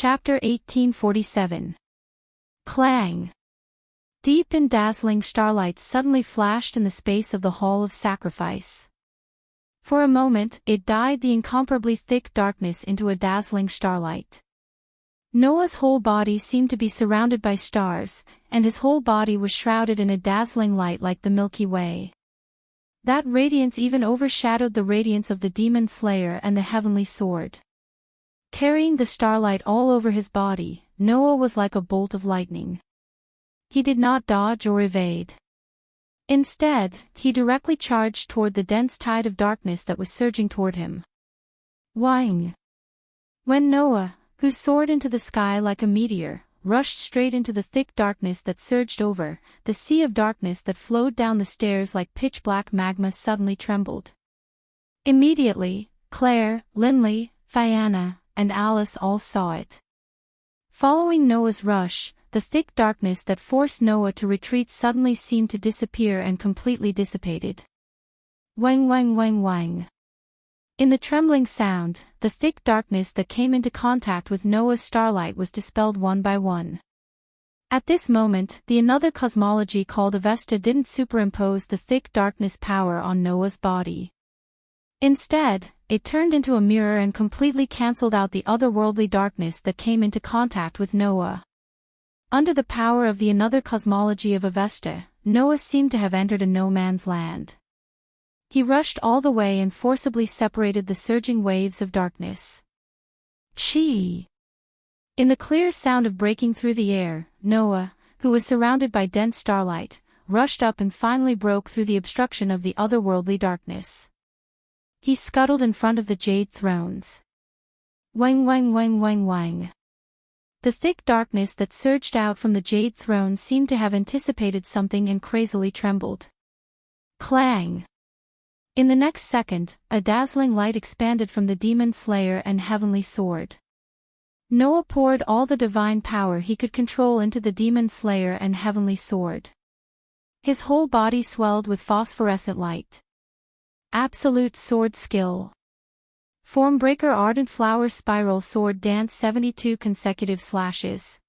Chapter 1847. Clang. Deep and dazzling starlight suddenly flashed in the space of the Hall of Sacrifice. For a moment, it dyed the incomparably thick darkness into a dazzling starlight. Noah's whole body seemed to be surrounded by stars, and his whole body was shrouded in a dazzling light like the Milky Way. That radiance even overshadowed the radiance of the demon slayer and the heavenly sword. Carrying the starlight all over his body, Noah was like a bolt of lightning. He did not dodge or evade. Instead, he directly charged toward the dense tide of darkness that was surging toward him. Whang! When Noah, who soared into the sky like a meteor, rushed straight into the thick darkness that surged over, the sea of darkness that flowed down the stairs like pitch-black magma suddenly trembled. Immediately, Claire, Linley, Fianna, and Alice all saw it. Following Noah's rush, the thick darkness that forced Noah to retreat suddenly seemed to disappear and completely dissipated. Wang wang wang wang. In the trembling sound, the thick darkness that came into contact with Noah's starlight was dispelled one by one. At this moment, the another cosmology called Avesta didn't superimpose the thick darkness power on Noah's body. Instead, it turned into a mirror and completely cancelled out the otherworldly darkness that came into contact with Noah. Under the power of the another cosmology of Avesta, Noah seemed to have entered a no-man's land. He rushed all the way and forcibly separated the surging waves of darkness. Chee! In the clear sound of breaking through the air, Noah, who was surrounded by dense starlight, rushed up and finally broke through the obstruction of the otherworldly darkness. He scuttled in front of the jade thrones. Wang wang wang wang wang. The thick darkness that surged out from the jade throne seemed to have anticipated something and crazily trembled. Clang! In the next second, a dazzling light expanded from the demon slayer and heavenly sword. Noah poured all the divine power he could control into the demon slayer and heavenly sword. His whole body swelled with phosphorescent light. Absolute sword skill. Formbreaker ardent flower spiral sword dance 72 consecutive slashes.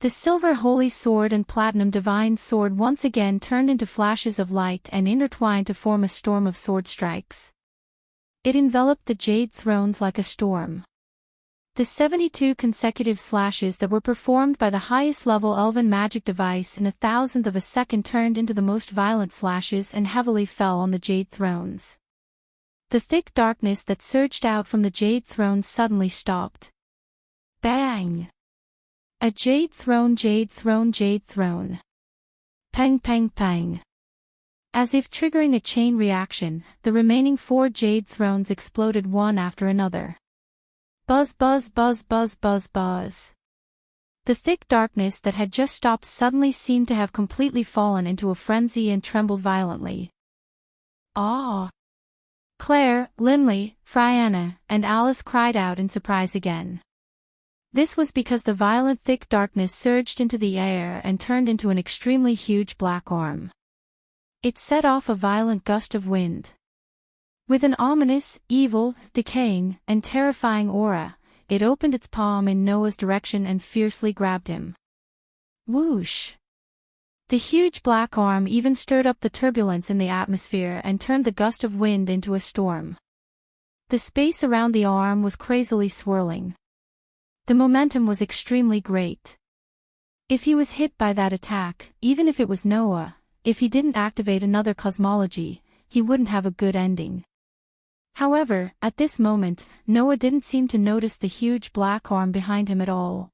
The silver holy sword and platinum divine sword once again turned into flashes of light and intertwined to form a storm of sword strikes. It enveloped the jade thrones like a storm. The 72 consecutive slashes that were performed by the highest level elven magic device in 1,000th of a second turned into the most violent slashes and heavily fell on the jade thrones. The thick darkness that surged out from the jade thrones suddenly stopped. Bang! A jade throne jade throne jade throne. Pang pang pang. As if triggering a chain reaction, the remaining 4 jade thrones exploded one after another. Buzz buzz buzz buzz buzz buzz. The thick darkness that had just stopped suddenly seemed to have completely fallen into a frenzy and trembled violently. Ah! Claire, Linley, Fianna, and Alice cried out in surprise again. This was because the violent thick darkness surged into the air and turned into an extremely huge black arm. It set off a violent gust of wind. With an ominous, evil, decaying, and terrifying aura, it opened its palm in Noah's direction and fiercely grabbed him. Whoosh! The huge black arm even stirred up the turbulence in the atmosphere and turned the gust of wind into a storm. The space around the arm was crazily swirling. The momentum was extremely great. If he was hit by that attack, even if it was Noah, if he didn't activate another cosmology, he wouldn't have a good ending. However, at this moment, Noah didn't seem to notice the huge black arm behind him at all.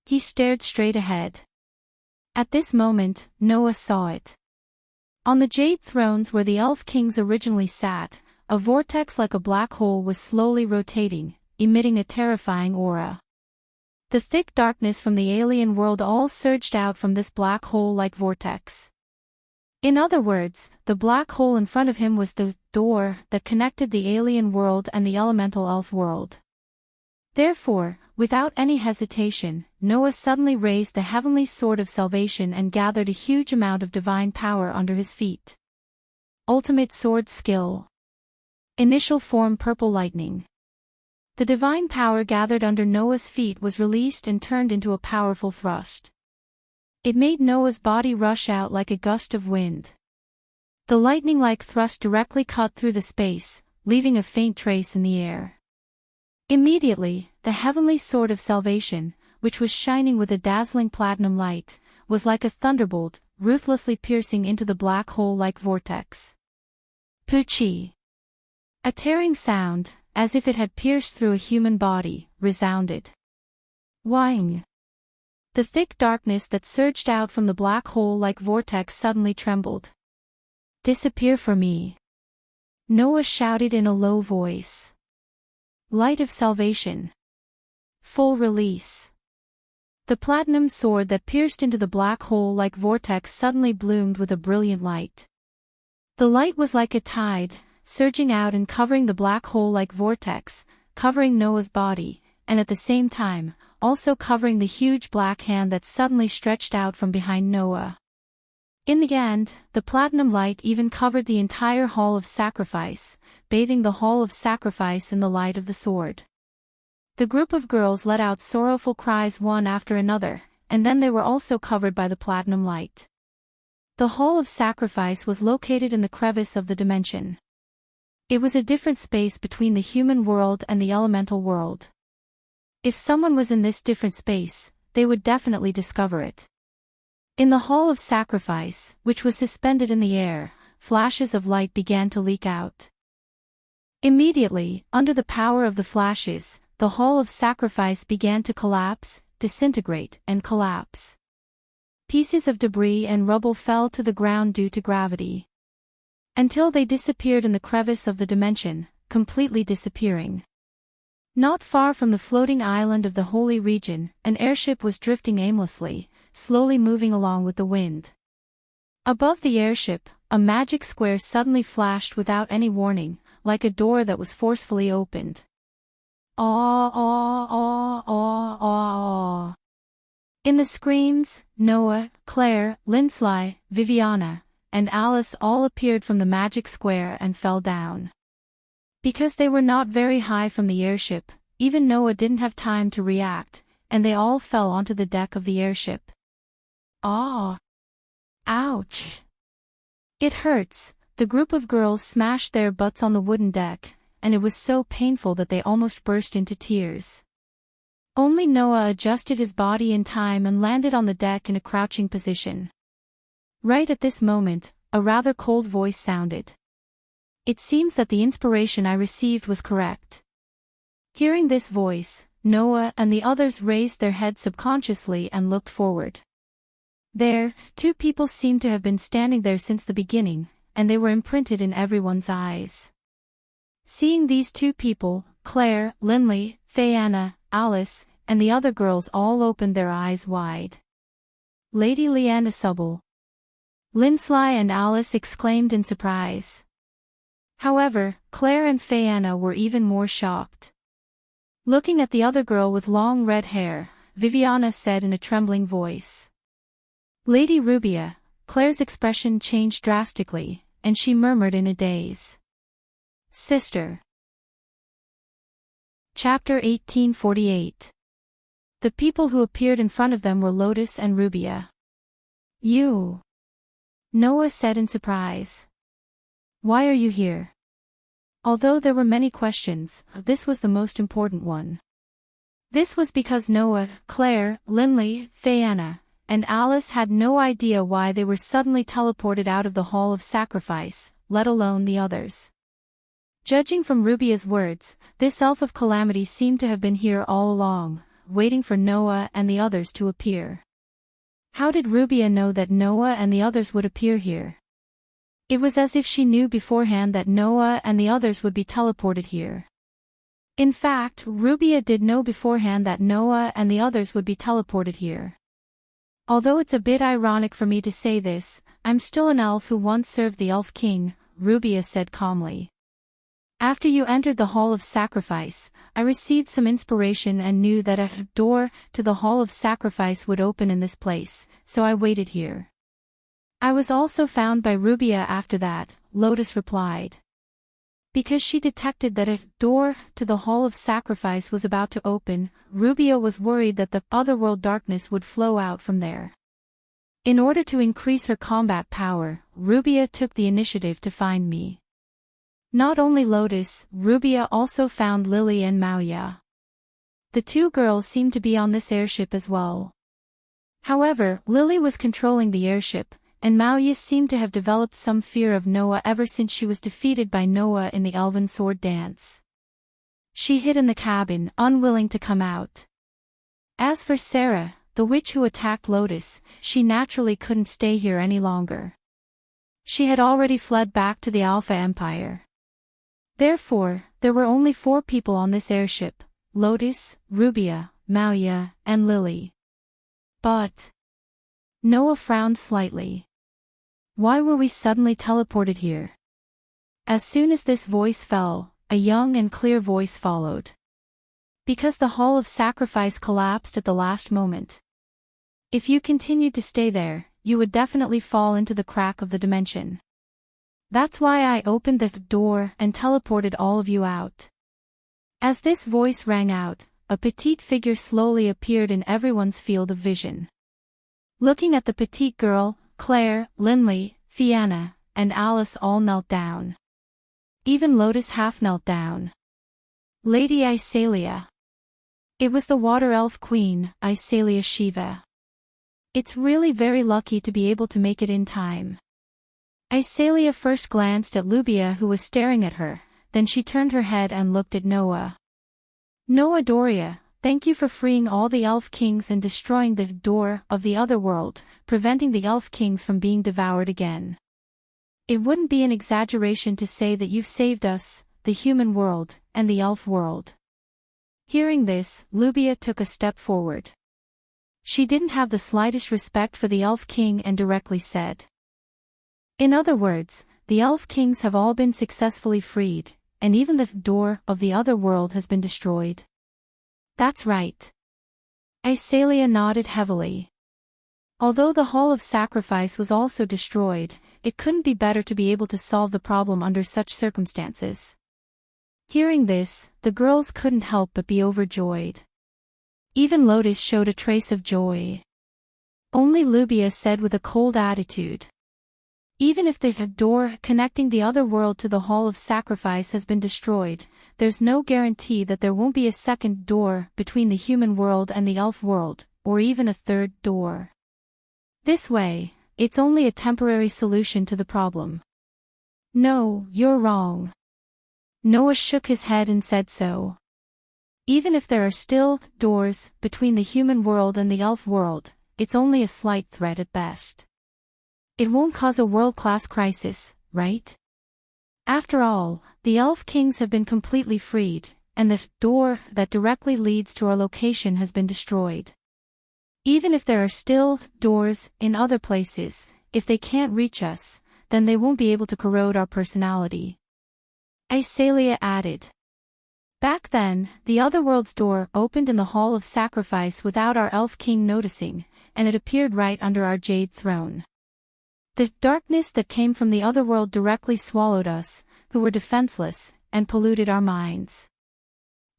He stared straight ahead. At this moment, Noah saw it. On the jade thrones where the elf kings originally sat, a vortex like a black hole was slowly rotating, emitting a terrifying aura. The thick darkness from the alien world all surged out from this black hole-like vortex. In other words, the black hole in front of him was the door that connected the alien world and the elemental elf world. Therefore, without any hesitation, Noah suddenly raised the heavenly sword of salvation and gathered a huge amount of divine power under his feet. Ultimate sword skill. Initial form purple lightning. The divine power gathered under Noah's feet was released and turned into a powerful thrust. It made Noah's body rush out like a gust of wind. The lightning-like thrust directly cut through the space, leaving a faint trace in the air. Immediately, the heavenly sword of salvation, which was shining with a dazzling platinum light, was like a thunderbolt, ruthlessly piercing into the black hole-like vortex. Poochie! A tearing sound, as if it had pierced through a human body, resounded. Whing! The thick darkness that surged out from the black hole-like vortex suddenly trembled. Disappear for me! Noah shouted in a low voice. Light of salvation. Full release. The platinum sword that pierced into the black hole-like vortex suddenly bloomed with a brilliant light. The light was like a tide, surging out and covering the black hole-like vortex, covering Noah's body, and at the same time, also covering the huge black hand that suddenly stretched out from behind Noah. In the end, the platinum light even covered the entire hall of sacrifice, bathing the hall of sacrifice in the light of the sword. The group of girls let out sorrowful cries one after another, and then they were also covered by the platinum light. The hall of sacrifice was located in the crevice of the dimension. It was a different space between the human world and the elemental world. If someone was in this different space, they would definitely discover it. In the hall of sacrifice, which was suspended in the air, flashes of light began to leak out. Immediately, under the power of the flashes, the hall of sacrifice began to collapse, disintegrate, and collapse. Pieces of debris and rubble fell to the ground due to gravity. Until they disappeared in the crevice of the dimension, completely disappearing. Not far from the floating island of the holy region, an airship was drifting aimlessly, slowly moving along with the wind. Above the airship, a magic square suddenly flashed without any warning, like a door that was forcefully opened. Aw, aw, aw, aw, aw, aw. In the screams, Noah, Claire, Lindsley, Viviana, and Alice all appeared from the magic square and fell down. Because they were not very high from the airship, even Noah didn't have time to react, and they all fell onto the deck of the airship. Aw! Ouch! It hurts. The group of girls smashed their butts on the wooden deck, and it was so painful that they almost burst into tears. Only Noah adjusted his body in time and landed on the deck in a crouching position. Right at this moment, a rather cold voice sounded. It seems that the inspiration I received was correct. Hearing this voice, Noah and the others raised their heads subconsciously and looked forward. There, two people seemed to have been standing there since the beginning, and they were imprinted in everyone's eyes. Seeing these two people, Claire, Linley, Fayanna, Alice, and the other girls all opened their eyes wide. Lady Leanna Subble. Lindsley and Alice exclaimed in surprise. However, Claire and Fayanna were even more shocked. Looking at the other girl with long red hair, Viviana said in a trembling voice. Lady Rubia. Claire's expression changed drastically, and she murmured in a daze. Sister. Chapter 1848. The people who appeared in front of them were Lotus and Rubia. You. Noah said in surprise. Why are you here? Although there were many questions, this was the most important one. This was because Noah, Claire, Linley, Fayanna, and Alice had no idea why they were suddenly teleported out of the Hall of Sacrifice, let alone the others. Judging from Rubia's words, this elf of calamity seemed to have been here all along, waiting for Noah and the others to appear. How did Rubia know that Noah and the others would appear here? It was as if she knew beforehand that Noah and the others would be teleported here. In fact, Rubia did know beforehand that Noah and the others would be teleported here. Although it's a bit ironic for me to say this, I'm still an elf who once served the Elf King, Rubia said calmly. After you entered the Hall of Sacrifice, I received some inspiration and knew that a door to the Hall of Sacrifice would open in this place, so I waited here. I was also found by Rubia after that, Lotus replied. Because she detected that a door to the Hall of Sacrifice was about to open, Rubia was worried that the otherworld darkness would flow out from there. In order to increase her combat power, Rubia took the initiative to find me. Not only Lotus, Rubia also found Lily and Maoya. The two girls seemed to be on this airship as well. However, Lily was controlling the airship, and Maoya seemed to have developed some fear of Noah ever since she was defeated by Noah in the Elven Sword Dance. She hid in the cabin, unwilling to come out. As for Sarah, the witch who attacked Lotus, she naturally couldn't stay here any longer. She had already fled back to the Alpha Empire. Therefore, there were only 4 people on this airship: Lotus, Rubia, Maoya, and Lily. But Noah frowned slightly. Why were we suddenly teleported here? As soon as this voice fell, a young and clear voice followed. Because the Hall of Sacrifice collapsed at the last moment. If you continued to stay there, you would definitely fall into the crack of the dimension. That's why I opened the door and teleported all of you out. As this voice rang out, a petite figure slowly appeared in everyone's field of vision. Looking at the petite girl, Claire, Linley, Fianna, and Alice all knelt down. Even Lotus half knelt down. Lady Iselia. It was the Water Elf Queen, Iselia Shiva. It's really very lucky to be able to make it in time. Iselia first glanced at Lubia, who was staring at her, then she turned her head and looked at Noah. Noah Doria, thank you for freeing all the Elf Kings and destroying the door of the other world, preventing the Elf Kings from being devoured again. It wouldn't be an exaggeration to say that you've saved us, the human world, and the elf world. Hearing this, Lubia took a step forward. She didn't have the slightest respect for the Elf King and directly said. In other words, the Elf Kings have all been successfully freed, and even the door of the other world has been destroyed. That's right. Iselia nodded heavily. Although the Hall of Sacrifice was also destroyed, it couldn't be better to be able to solve the problem under such circumstances. Hearing this, the girls couldn't help but be overjoyed. Even Lotus showed a trace of joy. Only Lubia said with a cold attitude. Even if the door connecting the other world to the Hall of Sacrifice has been destroyed, there's no guarantee that there won't be a second door between the human world and the elf world, or even a third door. This way, it's only a temporary solution to the problem. No, you're wrong. Noah shook his head and said so. Even if there are still doors between the human world and the elf world, it's only a slight threat at best. It won't cause a world-class crisis, right? After all, the Elf Kings have been completely freed, and the door that directly leads to our location has been destroyed. Even if there are still doors in other places, if they can't reach us, then they won't be able to corrode our personality. Iselia added. Back then, the Otherworld's door opened in the Hall of Sacrifice without our Elf King noticing, and it appeared right under our jade throne. The darkness that came from the Otherworld directly swallowed us, who were defenseless, and polluted our minds.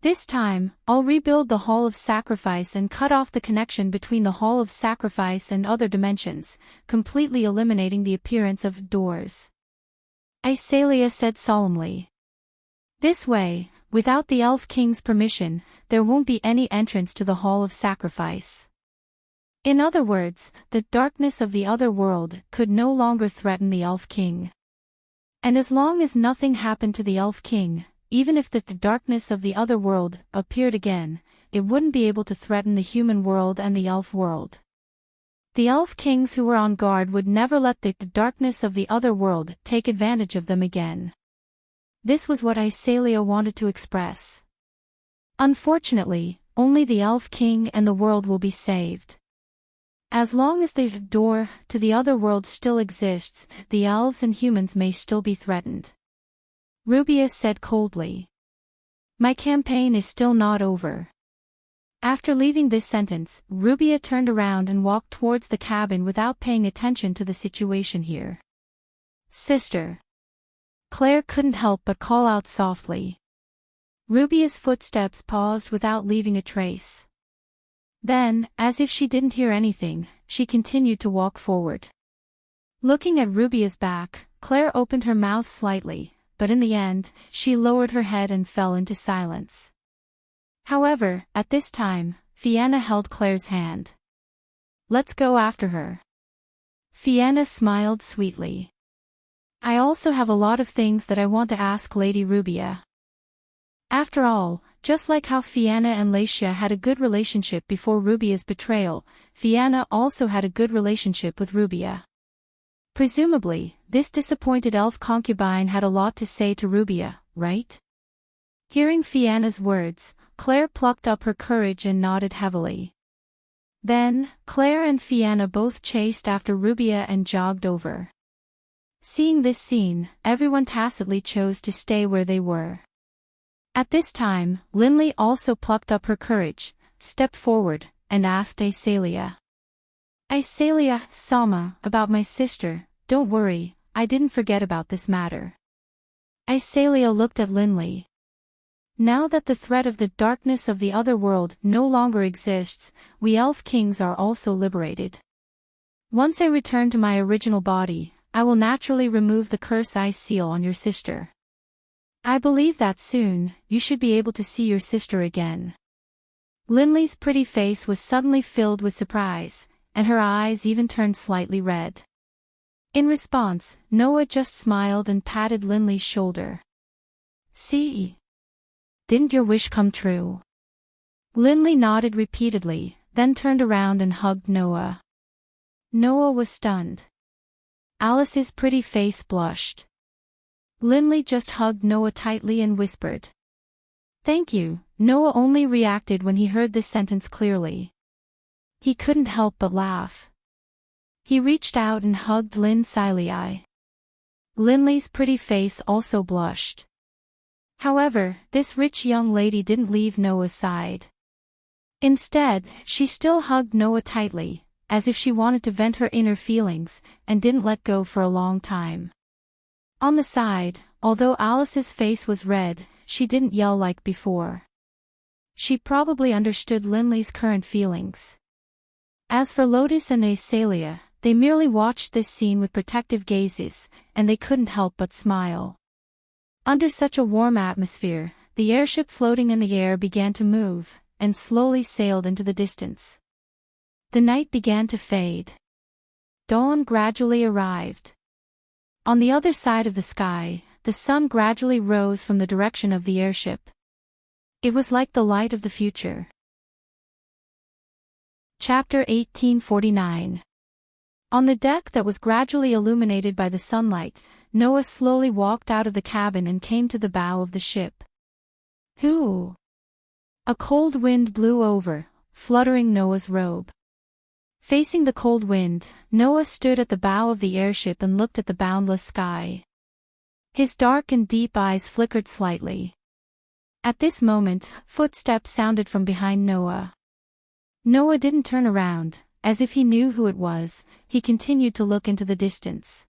This time, I'll rebuild the Hall of Sacrifice and cut off the connection between the Hall of Sacrifice and other dimensions, completely eliminating the appearance of doors. Iselia said solemnly. This way, without the Elf King's permission, there won't be any entrance to the Hall of Sacrifice. In other words, the darkness of the other world could no longer threaten the Elf King. And as long as nothing happened to the Elf King, even if the darkness of the other world appeared again, it wouldn't be able to threaten the human world and the elf world. The Elf Kings who were on guard would never let the darkness of the other world take advantage of them again. This was what Iselia wanted to express. Unfortunately, only the Elf King and the world will be saved. As long as the door to the other world still exists, the elves and humans may still be threatened. Rubia said coldly. My campaign is still not over. After leaving this sentence, Rubia turned around and walked towards the cabin without paying attention to the situation here. Sister. Claire couldn't help but call out softly. Rubia's footsteps paused without leaving a trace. Then, as if she didn't hear anything, she continued to walk forward. Looking at Rubia's back, Claire opened her mouth slightly, but in the end, she lowered her head and fell into silence. However, at this time, Fianna held Claire's hand. "Let's go after her." Fianna smiled sweetly. "I also have a lot of things that I want to ask Lady Rubia." After all, just like how Fianna and Lacia had a good relationship before Rubia's betrayal, Fianna also had a good relationship with Rubia. Presumably, this disappointed elf concubine had a lot to say to Rubia, right? Hearing Fianna's words, Claire plucked up her courage and nodded heavily. Then, Claire and Fianna both chased after Rubia and jogged over. Seeing this scene, everyone tacitly chose to stay where they were. At this time, Linley also plucked up her courage, stepped forward, and asked Asalia. "Asalia, Sama, about my sister, don't worry, I didn't forget about this matter." Asalia looked at Linley. "Now that the threat of the darkness of the other world no longer exists, we elf kings are also liberated. Once I return to my original body, I will naturally remove the curse I seal on your sister. I believe that soon, you should be able to see your sister again." Linley's pretty face was suddenly filled with surprise, and her eyes even turned slightly red. In response, Noah just smiled and patted Linley's shoulder. "See? Didn't your wish come true?" Linley nodded repeatedly, then turned around and hugged Noah. Noah was stunned. Alice's pretty face blushed. Linley just hugged Noah tightly and whispered, "Thank you." Noah only reacted when he heard this sentence clearly. He couldn't help but laugh. He reached out and hugged Lynn Silei. Linley's pretty face also blushed. However, this rich young lady didn't leave Noah's side. Instead, she still hugged Noah tightly, as if she wanted to vent her inner feelings, and didn't let go for a long time. On the side, although Alice's face was red, she didn't yell like before. She probably understood Linley's current feelings. As for Lotus and Asalia, they merely watched this scene with protective gazes, and they couldn't help but smile. Under such a warm atmosphere, the airship floating in the air began to move, and slowly sailed into the distance. The night began to fade. Dawn gradually arrived. On the other side of the sky, the sun gradually rose from the direction of the airship. It was like the light of the future. Chapter 1849. On the deck that was gradually illuminated by the sunlight, Noah slowly walked out of the cabin and came to the bow of the ship. "Whoo!" A cold wind blew over, fluttering Noah's robe. Facing the cold wind, Noah stood at the bow of the airship and looked at the boundless sky. His dark and deep eyes flickered slightly. At this moment, footsteps sounded from behind Noah. Noah didn't turn around, as if he knew who it was. He continued to look into the distance.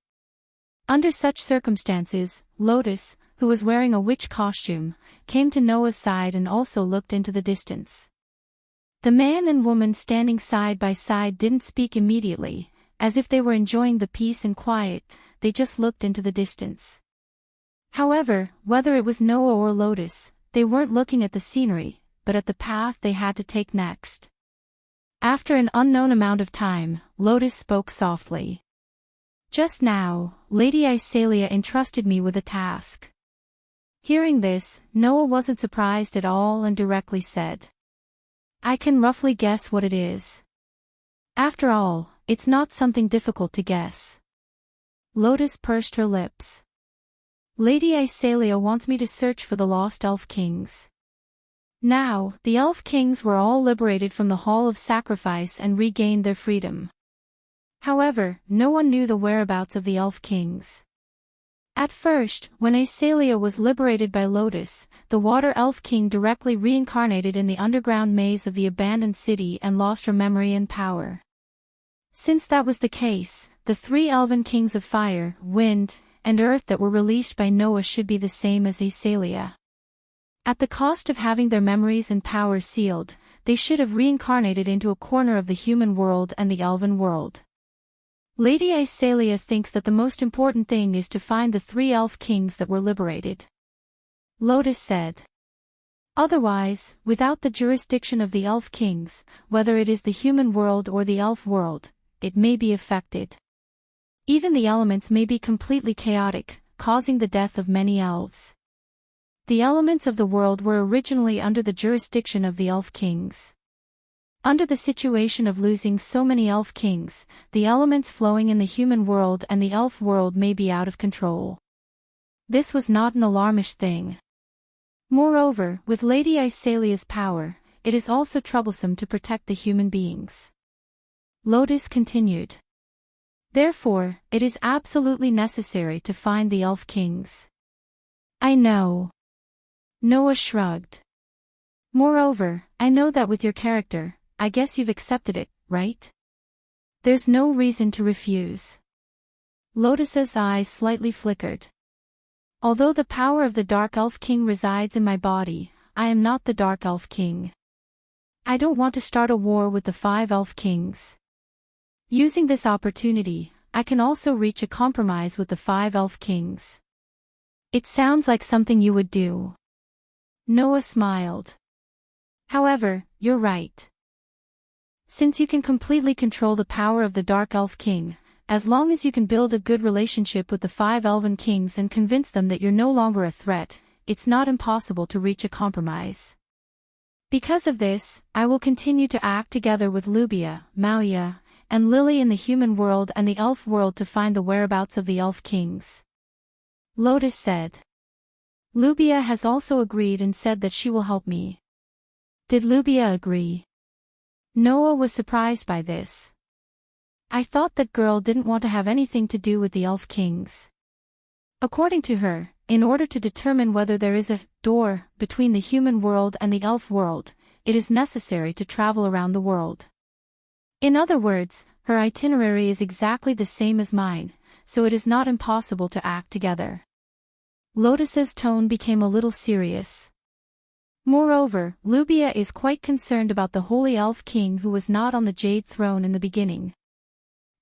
Under such circumstances, Lotus, who was wearing a witch costume, came to Noah's side and also looked into the distance. The man and woman standing side by side didn't speak immediately, as if they were enjoying the peace and quiet, they just looked into the distance. However, whether it was Noah or Lotus, they weren't looking at the scenery, but at the path they had to take next. After an unknown amount of time, Lotus spoke softly. "Just now, Lady Isalia entrusted me with a task." Hearing this, Noah wasn't surprised at all and directly said, "I can roughly guess what it is." After all, it's not something difficult to guess. Lotus pursed her lips. "Lady Isalia wants me to search for the lost elf kings." Now, the elf kings were all liberated from the Hall of Sacrifice and regained their freedom. However, no one knew the whereabouts of the elf kings. At first, when Isalia was liberated by Lotus, the Water Elf King directly reincarnated in the underground maze of the abandoned city and lost her memory and power. Since that was the case, the three elven kings of fire, wind, and earth that were released by Noah should be the same as Asalia. At the cost of having their memories and powers sealed, they should have reincarnated into a corner of the human world and the elven world. Lady Asalia thinks that the most important thing is to find the 3 elf kings that were liberated. Lotus said. Otherwise, without the jurisdiction of the elf kings, whether it is the human world or the elf world, it may be affected. Even the elements may be completely chaotic, causing the death of many elves. The elements of the world were originally under the jurisdiction of the elf kings. Under the situation of losing so many elf kings, the elements flowing in the human world and the elf world may be out of control. This was not an alarmish thing. Moreover, with Lady Isalia's power, it is also troublesome to protect the human beings. Lotus continued. Therefore, it is absolutely necessary to find the elf kings. I know. Noah shrugged. Moreover, I know that with your character, I guess you've accepted it, right? There's no reason to refuse. Lotus's eyes slightly flickered. Although the power of the Dark Elf King resides in my body, I am not the Dark Elf King. I don't want to start a war with the 5 Elf Kings. Using this opportunity, I can also reach a compromise with the 5 Elf Kings. It sounds like something you would do. Noah smiled. However, you're right. Since you can completely control the power of the Dark Elf King, as long as you can build a good relationship with the 5 Elven Kings and convince them that you're no longer a threat, it's not impossible to reach a compromise. Because of this, I will continue to act together with Lubia, Mauya, and Lily in the human world and the elf world to find the whereabouts of the Elf Kings. Lotus said. Lubia has also agreed and said that she will help me. Did Lubia agree? Noah was surprised by this. I thought that girl didn't want to have anything to do with the Elf Kings. According to her, in order to determine whether there is a door between the human world and the elf world, it is necessary to travel around the world. In other words, her itinerary is exactly the same as mine, so it is not impossible to act together. Lotus's tone became a little serious. Moreover, Lubia is quite concerned about the Holy Elf King who was not on the Jade Throne in the beginning.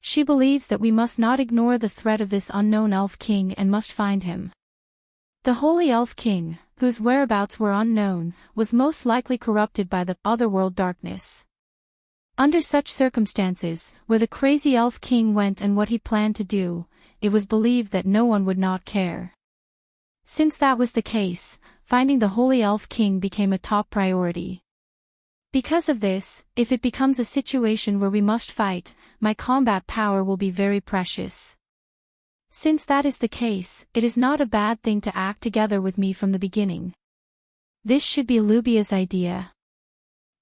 She believes that we must not ignore the threat of this unknown Elf King and must find him. The Holy Elf King, whose whereabouts were unknown, was most likely corrupted by the otherworld darkness. Under such circumstances, where the crazy Elf King went and what he planned to do, it was believed that no one would not care. Since that was the case, finding the Holy Elf King became a top priority. Because of this, if it becomes a situation where we must fight, my combat power will be very precious. Since that is the case, it is not a bad thing to act together with me from the beginning. This should be Lubia's idea.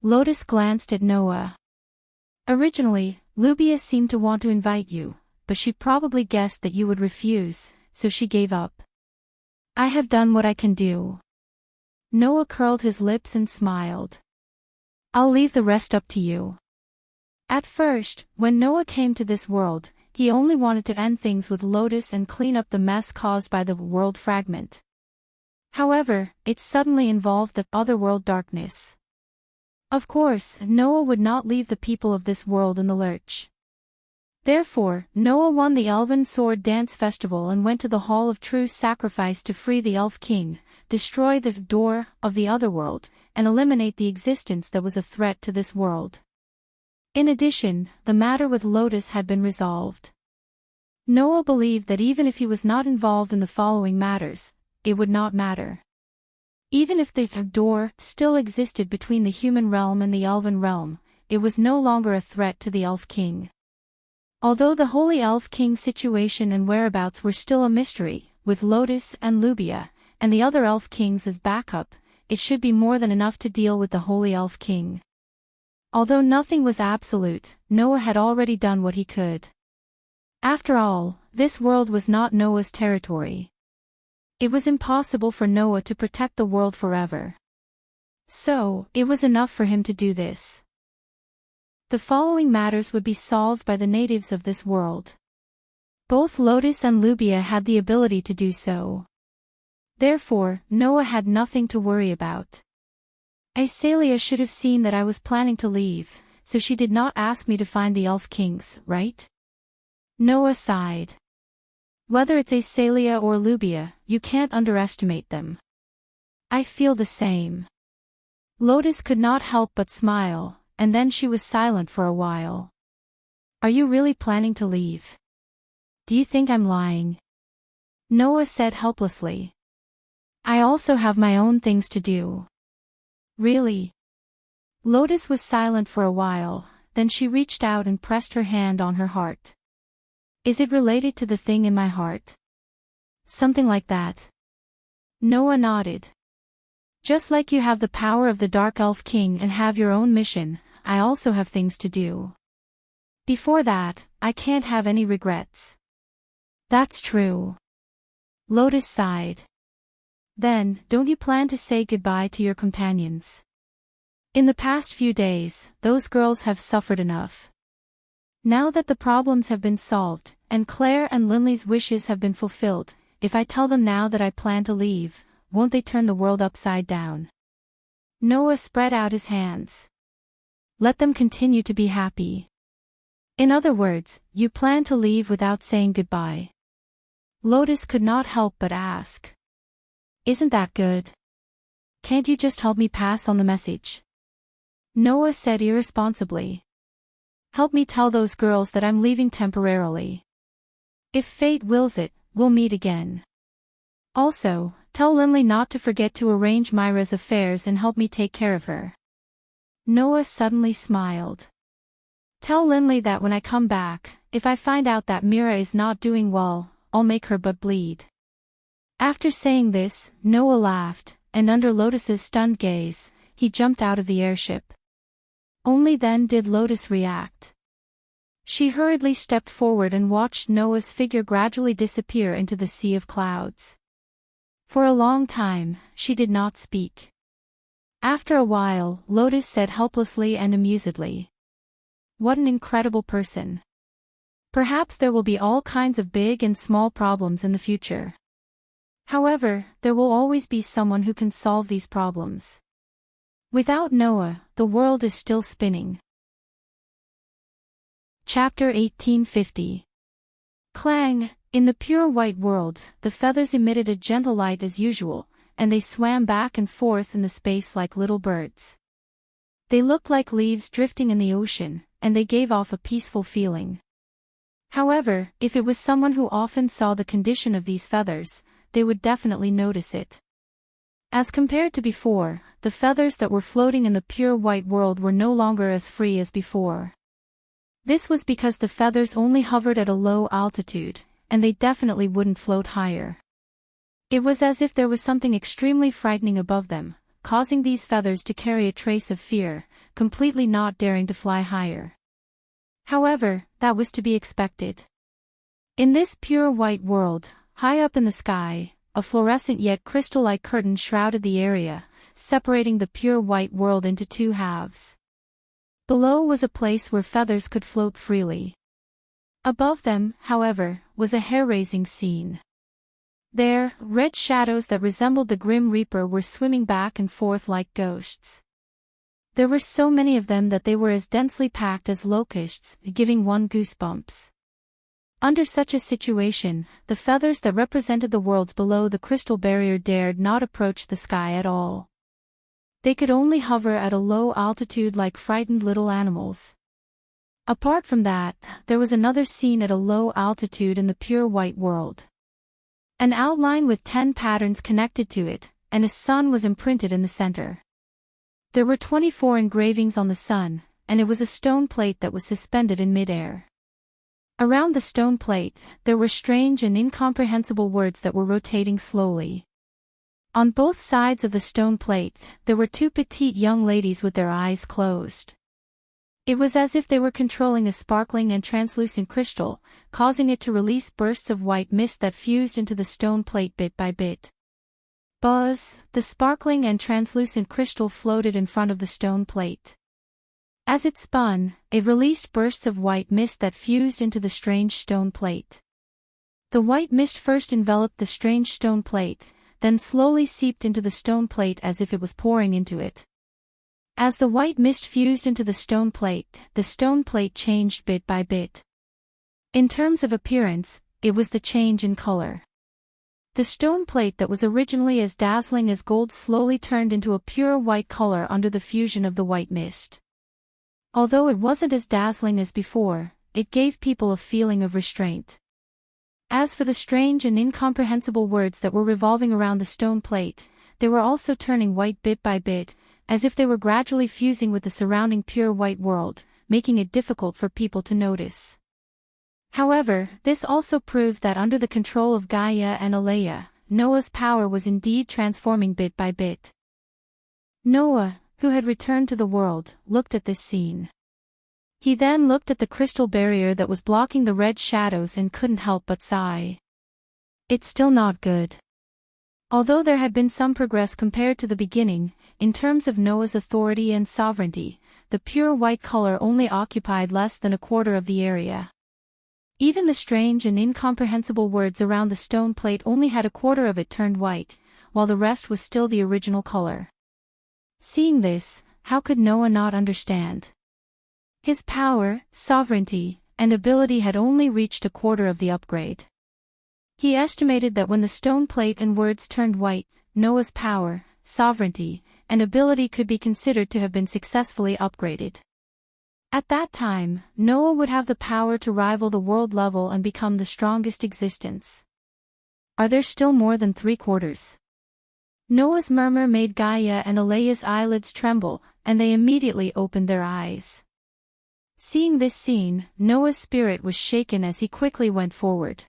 Lotus glanced at Noah. Originally, Lubia seemed to want to invite you, but she probably guessed that you would refuse, so she gave up. I have done what I can do. Noah curled his lips and smiled. I'll leave the rest up to you. At first, when Noah came to this world, he only wanted to end things with Lotus and clean up the mess caused by the world fragment. However, it suddenly involved the otherworld darkness. Of course, Noah would not leave the people of this world in the lurch. Therefore, Noah won the Elven Sword Dance Festival and went to the Hall of True Sacrifice to free the Elf King, destroy the door of the otherworld, and eliminate the existence that was a threat to this world. In addition, the matter with Lotus had been resolved. Noah believed that even if he was not involved in the following matters, it would not matter. Even if the door still existed between the human realm and the elven realm, it was no longer a threat to the Elf King. Although the Holy Elf King's situation and whereabouts were still a mystery, with Lotus and Lubia, and the other Elf Kings as backup, it should be more than enough to deal with the Holy Elf King. Although nothing was absolute, Noah had already done what he could. After all, this world was not Noah's territory. It was impossible for Noah to protect the world forever. So, it was enough for him to do this. The following matters would be solved by the natives of this world. Both Lotus and Lubia had the ability to do so. Therefore, Noah had nothing to worry about. Asalia should have seen that I was planning to leave, so she did not ask me to find the elf kings, right? Noah sighed. Whether it's Asalia or Lubia, you can't underestimate them. I feel the same. Lotus could not help but smile, and then she was silent for a while. Are you really planning to leave? Do you think I'm lying? Noah said helplessly. I also have my own things to do. Really? Lotus was silent for a while, then she reached out and pressed her hand on her heart. Is it related to the thing in my heart? Something like that. Noah nodded. Just like you have the power of the Dark Elf King and have your own mission, I also have things to do. Before that, I can't have any regrets. That's true. Lotus sighed. Then, don't you plan to say goodbye to your companions? In the past few days, those girls have suffered enough. Now that the problems have been solved, and Claire and Linley's wishes have been fulfilled, if I tell them now that I plan to leave, won't they turn the world upside down? Noah spread out his hands. Let them continue to be happy. In other words, you plan to leave without saying goodbye. Lotus could not help but ask. Isn't that good? Can't you just help me pass on the message? Noah said irresponsibly. Help me tell those girls that I'm leaving temporarily. If fate wills it, we'll meet again. Also, tell Linley not to forget to arrange Myra's affairs and help me take care of her. Noah suddenly smiled. Tell Linley that when I come back, if I find out that Mira is not doing well, I'll make her butt bleed. After saying this, Noah laughed, and under Lotus's stunned gaze, he jumped out of the airship. Only then did Lotus react. She hurriedly stepped forward and watched Noah's figure gradually disappear into the sea of clouds. For a long time, she did not speak. After a while, Lotus said helplessly and amusedly. What an incredible person. Perhaps there will be all kinds of big and small problems in the future. However, there will always be someone who can solve these problems. Without Noah, the world is still spinning. Chapter 1850. Clang! In the pure white world, the feathers emitted a gentle light as usual, and they swam back and forth in the space like little birds. They looked like leaves drifting in the ocean, and they gave off a peaceful feeling. However, if it was someone who often saw the condition of these feathers, they would definitely notice it. As compared to before, the feathers that were floating in the pure white world were no longer as free as before. This was because the feathers only hovered at a low altitude, and they definitely wouldn't float higher. It was as if there was something extremely frightening above them, causing these feathers to carry a trace of fear, completely not daring to fly higher. However, that was to be expected. In this pure white world, high up in the sky, a fluorescent yet crystal-like curtain shrouded the area, separating the pure white world into two halves. Below was a place where feathers could float freely. Above them, however, was a hair-raising scene. There, red shadows that resembled the Grim Reaper were swimming back and forth like ghosts. There were so many of them that they were as densely packed as locusts, giving one goosebumps. Under such a situation, the feathers that represented the worlds below the crystal barrier dared not approach the sky at all. They could only hover at a low altitude like frightened little animals. Apart from that, there was another scene at a low altitude in the pure white world. An outline with 10 patterns connected to it, and a sun was imprinted in the center. There were 24 engravings on the sun, and it was a stone plate that was suspended in midair. Around the stone plate, there were strange and incomprehensible words that were rotating slowly. On both sides of the stone plate, there were two petite young ladies with their eyes closed. It was as if they were controlling a sparkling and translucent crystal, causing it to release bursts of white mist that fused into the stone plate bit by bit. Buzz, the sparkling and translucent crystal floated in front of the stone plate. As it spun, it released bursts of white mist that fused into the strange stone plate. The white mist first enveloped the strange stone plate, then slowly seeped into the stone plate as if it was pouring into it. As the white mist fused into the stone plate changed bit by bit. In terms of appearance, it was the change in color. The stone plate that was originally as dazzling as gold slowly turned into a pure white color under the fusion of the white mist. Although it wasn't as dazzling as before, it gave people a feeling of restraint. As for the strange and incomprehensible words that were revolving around the stone plate, they were also turning white bit by bit, as if they were gradually fusing with the surrounding pure white world, making it difficult for people to notice. However, this also proved that under the control of Gaia and Alea, Noah's power was indeed transforming bit by bit. Noah, who had returned to the world, looked at this scene. He then looked at the crystal barrier that was blocking the red shadows and couldn't help but sigh. It's still not good. Although there had been some progress compared to the beginning, in terms of Noah's authority and sovereignty, the pure white color only occupied less than a quarter of the area. Even the strange and incomprehensible words around the stone plate only had a quarter of it turned white, while the rest was still the original color. Seeing this, how could Noah not understand? His power, sovereignty, and ability had only reached a quarter of the upgrade. He estimated that when the stone plate and words turned white, Noah's power, sovereignty, and ability could be considered to have been successfully upgraded. At that time, Noah would have the power to rival the world level and become the strongest existence. Are there still more than 3/4? Noah's murmur made Gaia and Alea's eyelids tremble, and they immediately opened their eyes. Seeing this scene, Noah's spirit was shaken as he quickly went forward.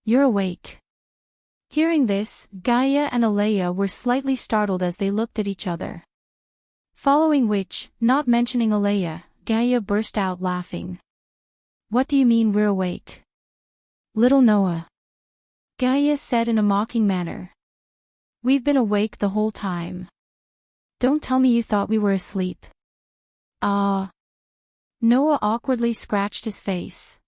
You're awake. Hearing this, Gaia and Alea were slightly startled as they looked at each other. Following which, not mentioning Alea, Gaia burst out laughing. What do you mean we're awake? Little Noah. Gaia said in a mocking manner. We've been awake the whole time. Don't tell me you thought we were asleep. Ah. Noah awkwardly scratched his face.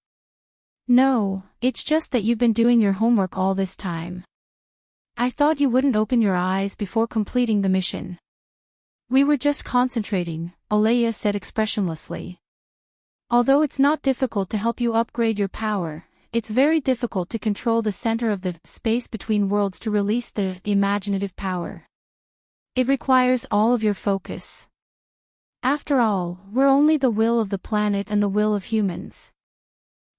No, it's just that you've been doing your homework all this time. I thought you wouldn't open your eyes before completing the mission. We were just concentrating, Alea said expressionlessly. Although it's not difficult to help you upgrade your power, it's very difficult to control the center of the space between worlds to release the imaginative power. It requires all of your focus. After all, we're only the will of the planet and the will of humans.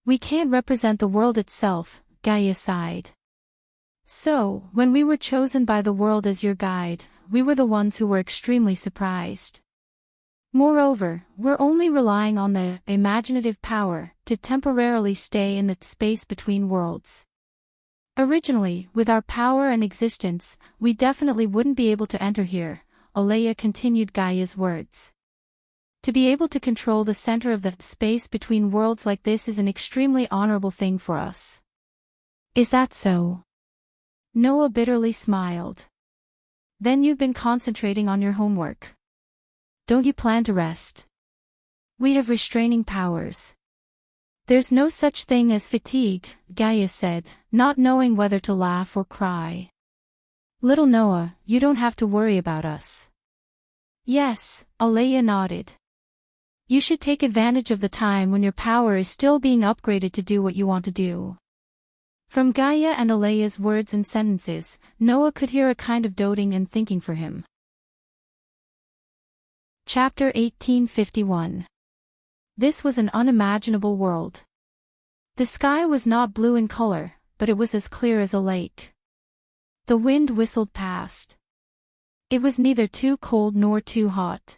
We can't represent the world itself, Gaia sighed. So, when we were chosen by the world as your guide, we were the ones who were extremely surprised. Moreover, we're only relying on the imaginative power to temporarily stay in the space between worlds. Originally, with our power and existence, we definitely wouldn't be able to enter here, Alea continued Gaia's words. To be able to control the center of the space between worlds like this is an extremely honorable thing for us. Is that so? Noah bitterly smiled. Then you've been concentrating on your homework. Don't you plan to rest? We have restraining powers. There's no such thing as fatigue, Gaia said, not knowing whether to laugh or cry. Little Noah, you don't have to worry about us. Yes, Alea nodded. You should take advantage of the time when your power is still being upgraded to do what you want to do. From Gaia and Alea's words and sentences, Noah could hear a kind of doting and thinking for him. Chapter 1851. This was an unimaginable world. The sky was not blue in color, but it was as clear as a lake. The wind whistled past. It was neither too cold nor too hot.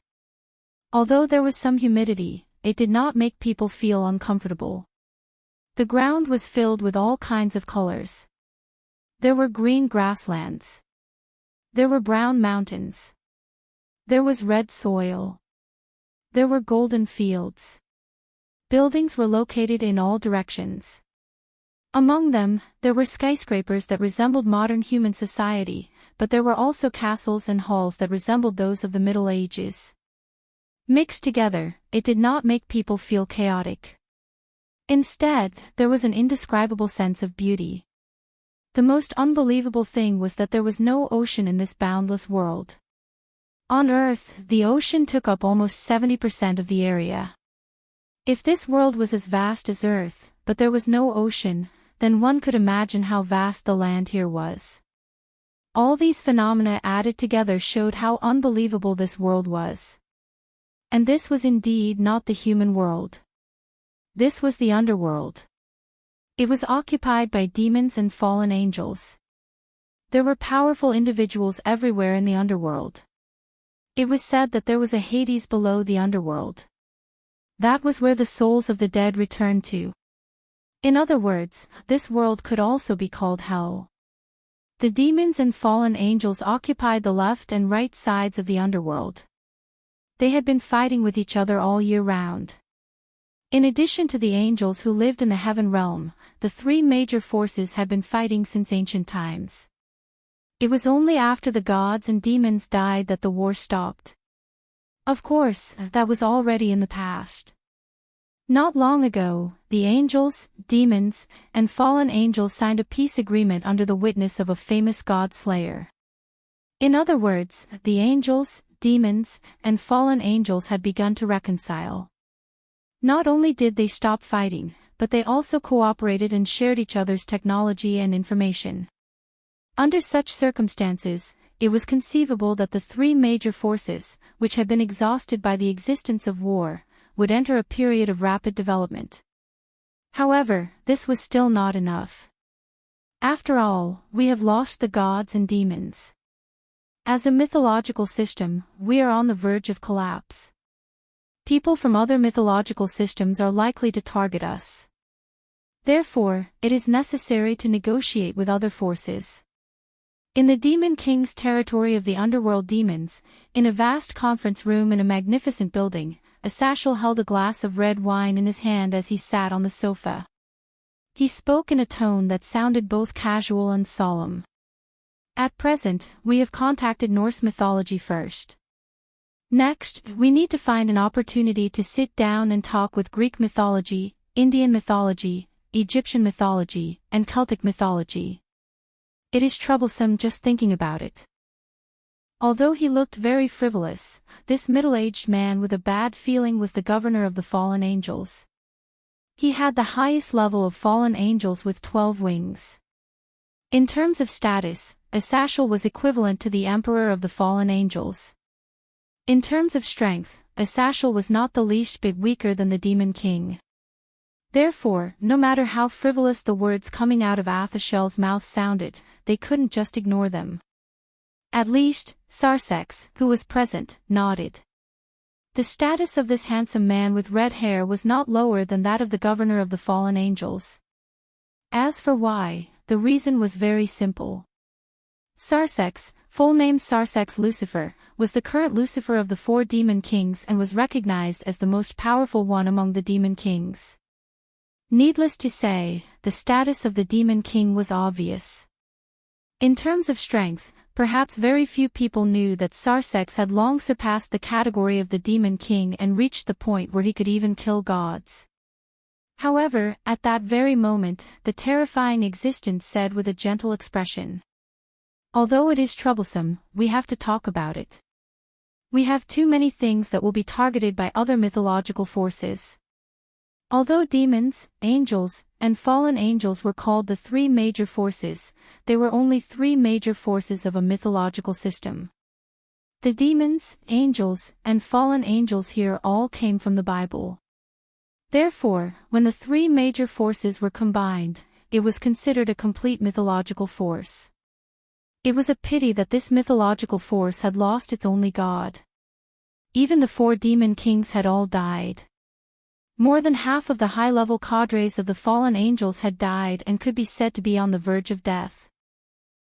Although there was some humidity, it did not make people feel uncomfortable. The ground was filled with all kinds of colors. There were green grasslands. There were brown mountains. There was red soil. There were golden fields. Buildings were located in all directions. Among them, there were skyscrapers that resembled modern human society, but there were also castles and halls that resembled those of the Middle Ages. Mixed together, it did not make people feel chaotic. Instead, there was an indescribable sense of beauty. The most unbelievable thing was that there was no ocean in this boundless world. On Earth, the ocean took up almost 70% of the area. If this world was as vast as Earth, but there was no ocean, then one could imagine how vast the land here was. All these phenomena added together showed how unbelievable this world was. And this was indeed not the human world. This was the underworld. It was occupied by demons and fallen angels. There were powerful individuals everywhere in the underworld. It was said that there was a Hades below the underworld. That was where the souls of the dead returned to. In other words, this world could also be called hell. The demons and fallen angels occupied the left and right sides of the underworld. They had been fighting with each other all year round. In addition to the angels who lived in the heaven realm, the three major forces had been fighting since ancient times. It was only after the gods and demons died that the war stopped. Of course, that was already in the past. Not long ago, the angels, demons, and fallen angels signed a peace agreement under the witness of a famous god slayer. In other words, the angels, demons, and fallen angels had begun to reconcile. Not only did they stop fighting, but they also cooperated and shared each other's technology and information. Under such circumstances, it was conceivable that the three major forces, which had been exhausted by the existence of war, would enter a period of rapid development. However, this was still not enough. After all, we have lost the gods and demons. As a mythological system, we are on the verge of collapse. People from other mythological systems are likely to target us. Therefore, it is necessary to negotiate with other forces. In the Demon King's territory of the underworld demons, in a vast conference room in a magnificent building, Asashel held a glass of red wine in his hand as he sat on the sofa. He spoke in a tone that sounded both casual and solemn. At present, we have contacted Norse mythology first. Next, we need to find an opportunity to sit down and talk with Greek mythology, Indian mythology, Egyptian mythology, and Celtic mythology. It is troublesome just thinking about it. Although he looked very frivolous, this middle-aged man with a bad feeling was the governor of the fallen angels. He had the highest level of fallen angels with 12 wings. In terms of status, Asashel was equivalent to the emperor of the fallen angels. In terms of strength, Asashel was not the least bit weaker than the Demon King. Therefore, no matter how frivolous the words coming out of Asashel's mouth sounded, they couldn't just ignore them. At least, Sarsex, who was present, nodded. The status of this handsome man with red hair was not lower than that of the governor of the fallen angels. As for why, the reason was very simple. Sarsex, full name Sarsex Lucifer, was the current Lucifer of the 4 demon kings and was recognized as the most powerful one among the demon kings. Needless to say, the status of the demon king was obvious. In terms of strength, perhaps very few people knew that Sarsex had long surpassed the category of the demon king and reached the point where he could even kill gods. However, at that very moment, the terrifying existence said with a gentle expression, "Although it is troublesome, we have to talk about it. We have too many things that will be targeted by other mythological forces." Although demons, angels, and fallen angels were called the 3 major forces, they were only 3 major forces of a mythological system. The demons, angels, and fallen angels here all came from the Bible. Therefore, when the 3 major forces were combined, it was considered a complete mythological force. It was a pity that this mythological force had lost its only god. Even the 4 demon kings had all died. More than half of the high-level cadres of the fallen angels had died and could be said to be on the verge of death.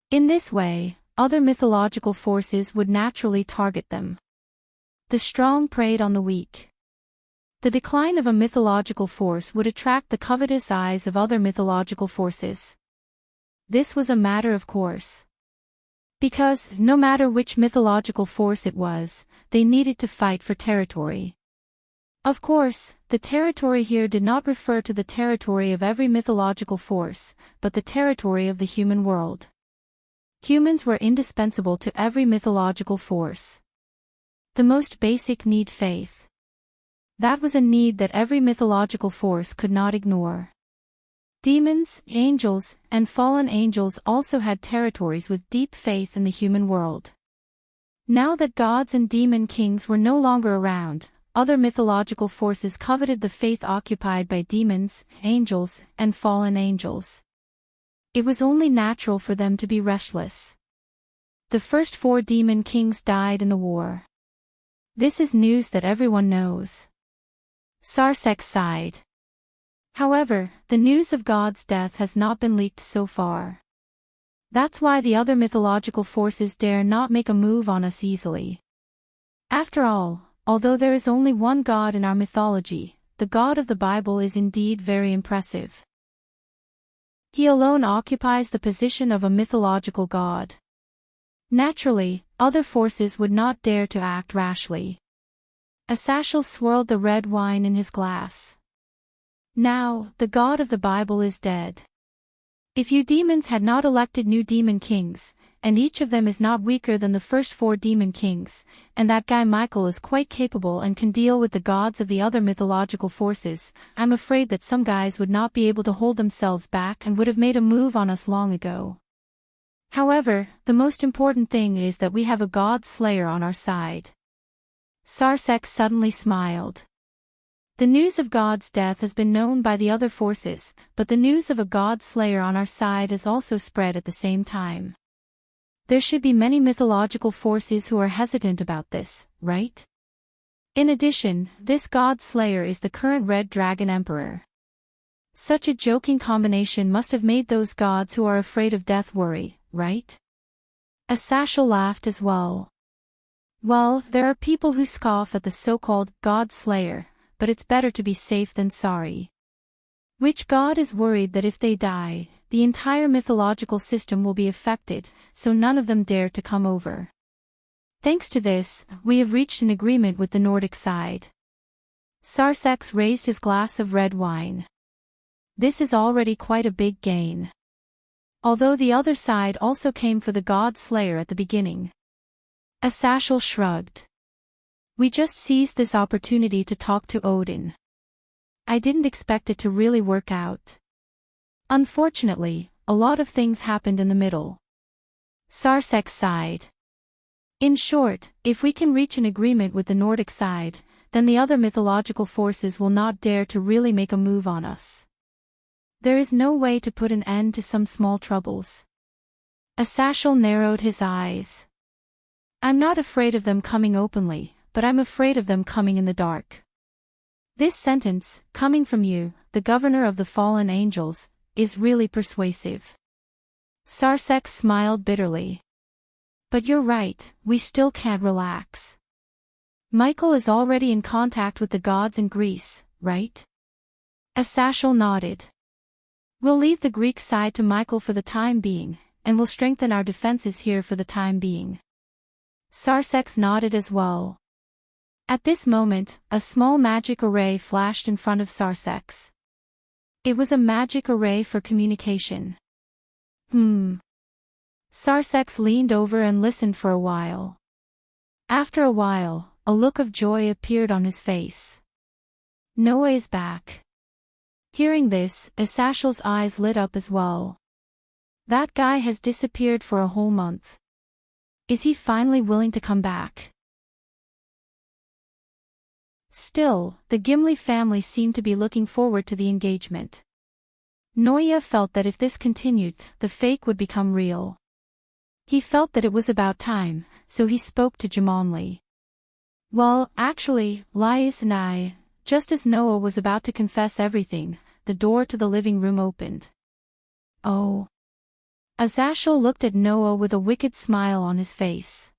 In this way, other mythological forces would naturally target them. The strong preyed on the weak. The decline of a mythological force would attract the covetous eyes of other mythological forces. This was a matter of course. Because, no matter which mythological force it was, they needed to fight for territory. Of course, the territory here did not refer to the territory of every mythological force, but the territory of the human world. Humans were indispensable to every mythological force. The most basic need, faith. That was a need that every mythological force could not ignore. Demons, angels, and fallen angels also had territories with deep faith in the human world. Now that gods and demon kings were no longer around, other mythological forces coveted the faith occupied by demons, angels, and fallen angels. It was only natural for them to be restless. The first 4 demon kings died in the war. This is news that everyone knows. Sarsek sighed. However, the news of God's death has not been leaked so far. That's why the other mythological forces dare not make a move on us easily. After all, although there is only one God in our mythology, the God of the Bible is indeed very impressive. He alone occupies the position of a mythological God. Naturally, other forces would not dare to act rashly. Asashel swirled the red wine in his glass. Now, the God of the Bible is dead. If you demons had not elected new demon kings, and each of them is not weaker than the first 4 demon kings, and that guy Michael is quite capable and can deal with the gods of the other mythological forces, I'm afraid that some guys would not be able to hold themselves back and would have made a move on us long ago. However, the most important thing is that we have a god slayer on our side. Sarsek suddenly smiled. The news of God's death has been known by the other forces, but the news of a God Slayer on our side is also spread at the same time. There should be many mythological forces who are hesitant about this, right? In addition, this God Slayer is the current Red Dragon Emperor. Such a joking combination must have made those gods who are afraid of death worry, right? Asashel laughed as well. Well, there are people who scoff at the so-called God Slayer, but it's better to be safe than sorry. Which god is worried that if they die, the entire mythological system will be affected, so none of them dare to come over. Thanks to this, we have reached an agreement with the Nordic side. Sarsek raised his glass of red wine. This is already quite a big gain. Although the other side also came for the God Slayer at the beginning. Asashel shrugged. We just seized this opportunity to talk to Odin. I didn't expect it to really work out. Unfortunately, a lot of things happened in the middle. Sarsek sighed. In short, if we can reach an agreement with the Nordic side, then the other mythological forces will not dare to really make a move on us. There is no way to put an end to some small troubles. Asashel narrowed his eyes. I'm not afraid of them coming openly, but I'm afraid of them coming in the dark. This sentence, coming from you, the governor of the fallen angels, is really persuasive. Sarsek smiled bitterly. But you're right, we still can't relax. Michael is already in contact with the gods in Greece, right? Asashel nodded. We'll leave the Greek side to Michael for the time being, and we'll strengthen our defenses here for the time being. Sarsek nodded as well. At this moment, a small magic array flashed in front of Sarsek. It was a magic array for communication. Sarsek leaned over and listened for a while. After a while, a look of joy appeared on his face. Noah is back. Hearing this, Asashel's eyes lit up as well. That guy has disappeared for a whole month. Is he finally willing to come back? Still, the Gimli family seemed to be looking forward to the engagement. Noya felt that if this continued, the fake would become real. He felt that it was about time, so he spoke to Jamonli. Well, actually, Laius and I, just as Noah was about to confess everything, the door to the living room opened. Oh. Asashel looked at Noah with a wicked smile on his face.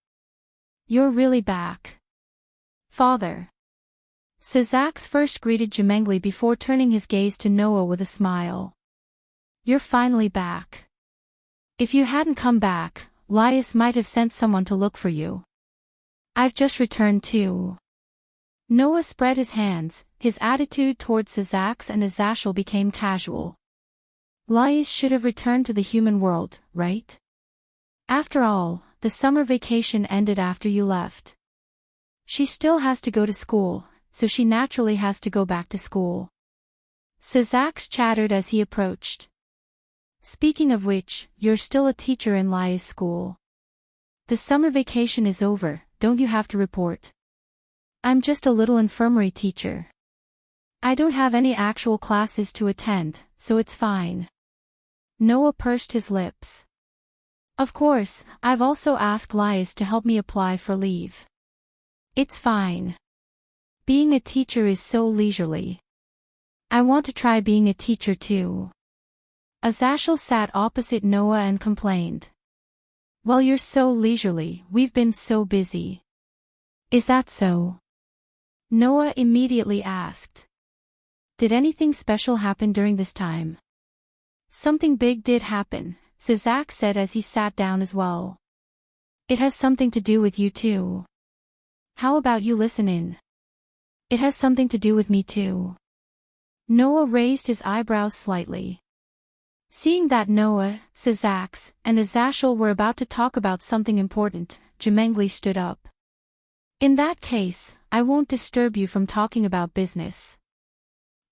You're really back. Father. Sazak first greeted Jemengli before turning his gaze to Noah with a smile. You're finally back. If you hadn't come back, Laius might have sent someone to look for you. I've just returned too. Noah spread his hands, his attitude towards Sizax and Azashel became casual. Lais should have returned to the human world, right? After all, the summer vacation ended after you left. She still has to go to school, so she naturally has to go back to school. Sizax chattered as he approached. Speaking of which, you're still a teacher in Lais' school. The summer vacation is over, don't you have to report? I'm just a little infirmary teacher. I don't have any actual classes to attend, so it's fine. Noah pursed his lips. Of course, I've also asked Lais to help me apply for leave. It's fine. Being a teacher is so leisurely. I want to try being a teacher too. Azashel sat opposite Noah and complained. Well, you're so leisurely, we've been so busy. Is that so? Noah immediately asked. Did anything special happen during this time? Something big did happen, Sizax said as he sat down as well. It has something to do with you too. How about you listen in? It has something to do with me too. Noah raised his eyebrows slightly. Seeing that Noah, Sizax, and Azashel were about to talk about something important, Jemengli stood up. In that case, I won't disturb you from talking about business.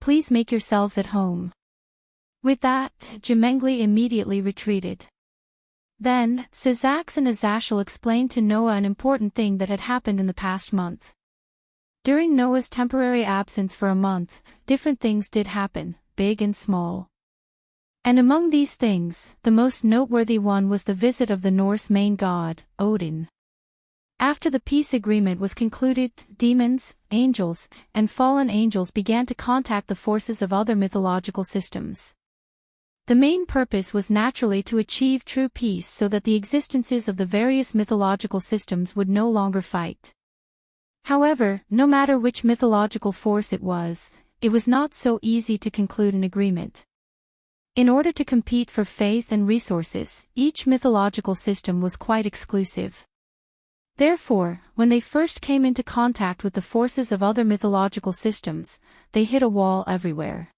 Please make yourselves at home. With that, Jemengli immediately retreated. Then, Sizax and Azashel explained to Noah an important thing that had happened in the past month. During Noah's temporary absence for a month, different things did happen, big and small. And among these things, the most noteworthy one was the visit of the Norse main god, Odin. After the peace agreement was concluded, demons, angels, and fallen angels began to contact the forces of other mythological systems. The main purpose was naturally to achieve true peace so that the existences of the various mythological systems would no longer fight. However, no matter which mythological force it was not so easy to conclude an agreement. In order to compete for faith and resources, each mythological system was quite exclusive. Therefore, when they first came into contact with the forces of other mythological systems, they hit a wall everywhere.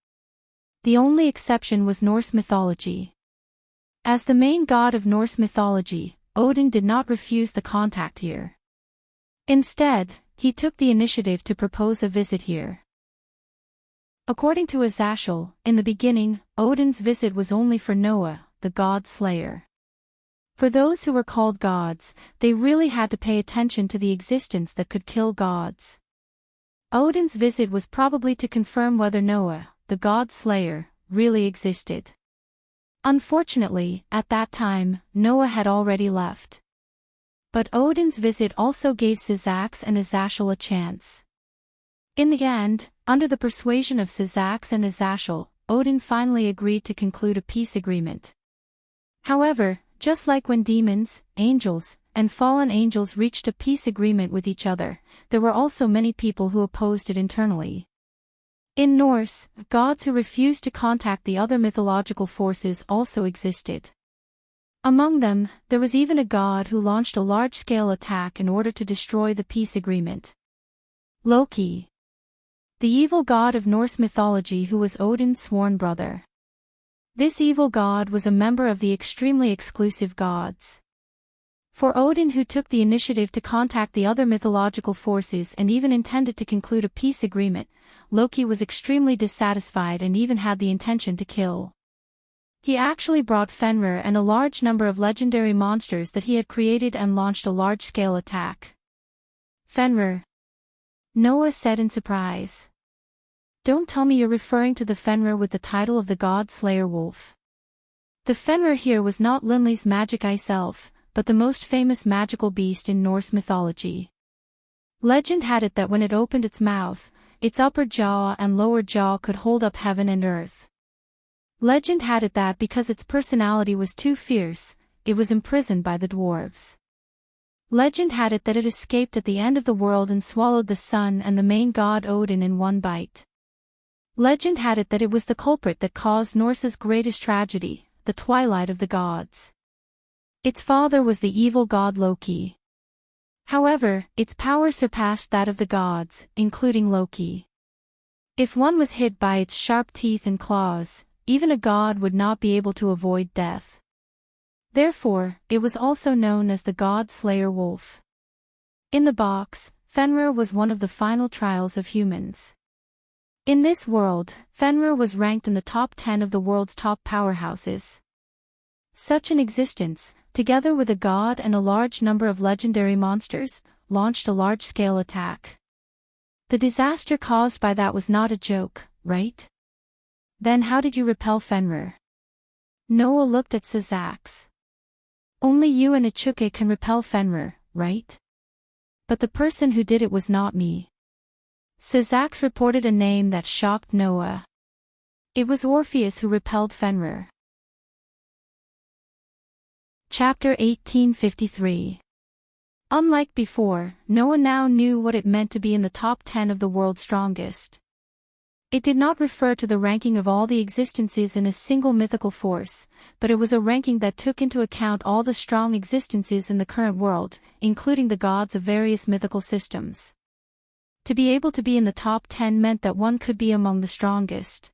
The only exception was Norse mythology. As the main god of Norse mythology, Odin did not refuse the contact here. Instead, he took the initiative to propose a visit here. According to Azashel, in the beginning, Odin's visit was only for Noah, the god slayer. For those who were called gods, they really had to pay attention to the existence that could kill gods. Odin's visit was probably to confirm whether Noah, the god slayer, really existed. Unfortunately, at that time, Noah had already left. But Odin's visit also gave Sizax and Azashel a chance. In the end, under the persuasion of Sizax and Azashel, Odin finally agreed to conclude a peace agreement. However, just like when demons, angels, and fallen angels reached a peace agreement with each other, there were also many people who opposed it internally. In Norse, gods who refused to contact the other mythological forces also existed. Among them, there was even a god who launched a large-scale attack in order to destroy the peace agreement. Loki. The evil god of Norse mythology who was Odin's sworn brother. This evil god was a member of the extremely exclusive gods. For Odin, who took the initiative to contact the other mythological forces and even intended to conclude a peace agreement, Loki was extremely dissatisfied and even had the intention to kill. He actually brought Fenrir and a large number of legendary monsters that he had created and launched a large-scale attack. Fenrir. Noah said in surprise. Don't tell me you're referring to the Fenrir with the title of the god slayer wolf. The Fenrir here was not Linley's magic ice elf, but the most famous magical beast in Norse mythology. Legend had it that when it opened its mouth, its upper jaw and lower jaw could hold up heaven and earth. Legend had it that because its personality was too fierce, it was imprisoned by the dwarves. Legend had it that it escaped at the end of the world and swallowed the sun and the main god Odin in one bite. Legend had it that it was the culprit that caused Norse's greatest tragedy, the twilight of the gods. Its father was the evil god Loki. However, its power surpassed that of the gods, including Loki. If one was hit by its sharp teeth and claws, even a god would not be able to avoid death. Therefore, it was also known as the god-slayer wolf. In the box, Fenrir was one of the final trials of humans. In this world, Fenrir was ranked in the top 10 of the world's top powerhouses. Such an existence, together with a god and a large number of legendary monsters, launched a large-scale attack. The disaster caused by that was not a joke, right? Then how did you repel Fenrir? Noah looked at Syzax. Only you and Ichuke can repel Fenrir, right? But the person who did it was not me. Syzax reported a name that shocked Noah. It was Orpheus who repelled Fenrir. Chapter 1853. Unlike before, Noah now knew what it meant to be in the top 10 of the world's strongest. It did not refer to the ranking of all the existences in a single mythical force, but it was a ranking that took into account all the strong existences in the current world, including the gods of various mythical systems. To be able to be in the top 10 meant that one could be among the strongest.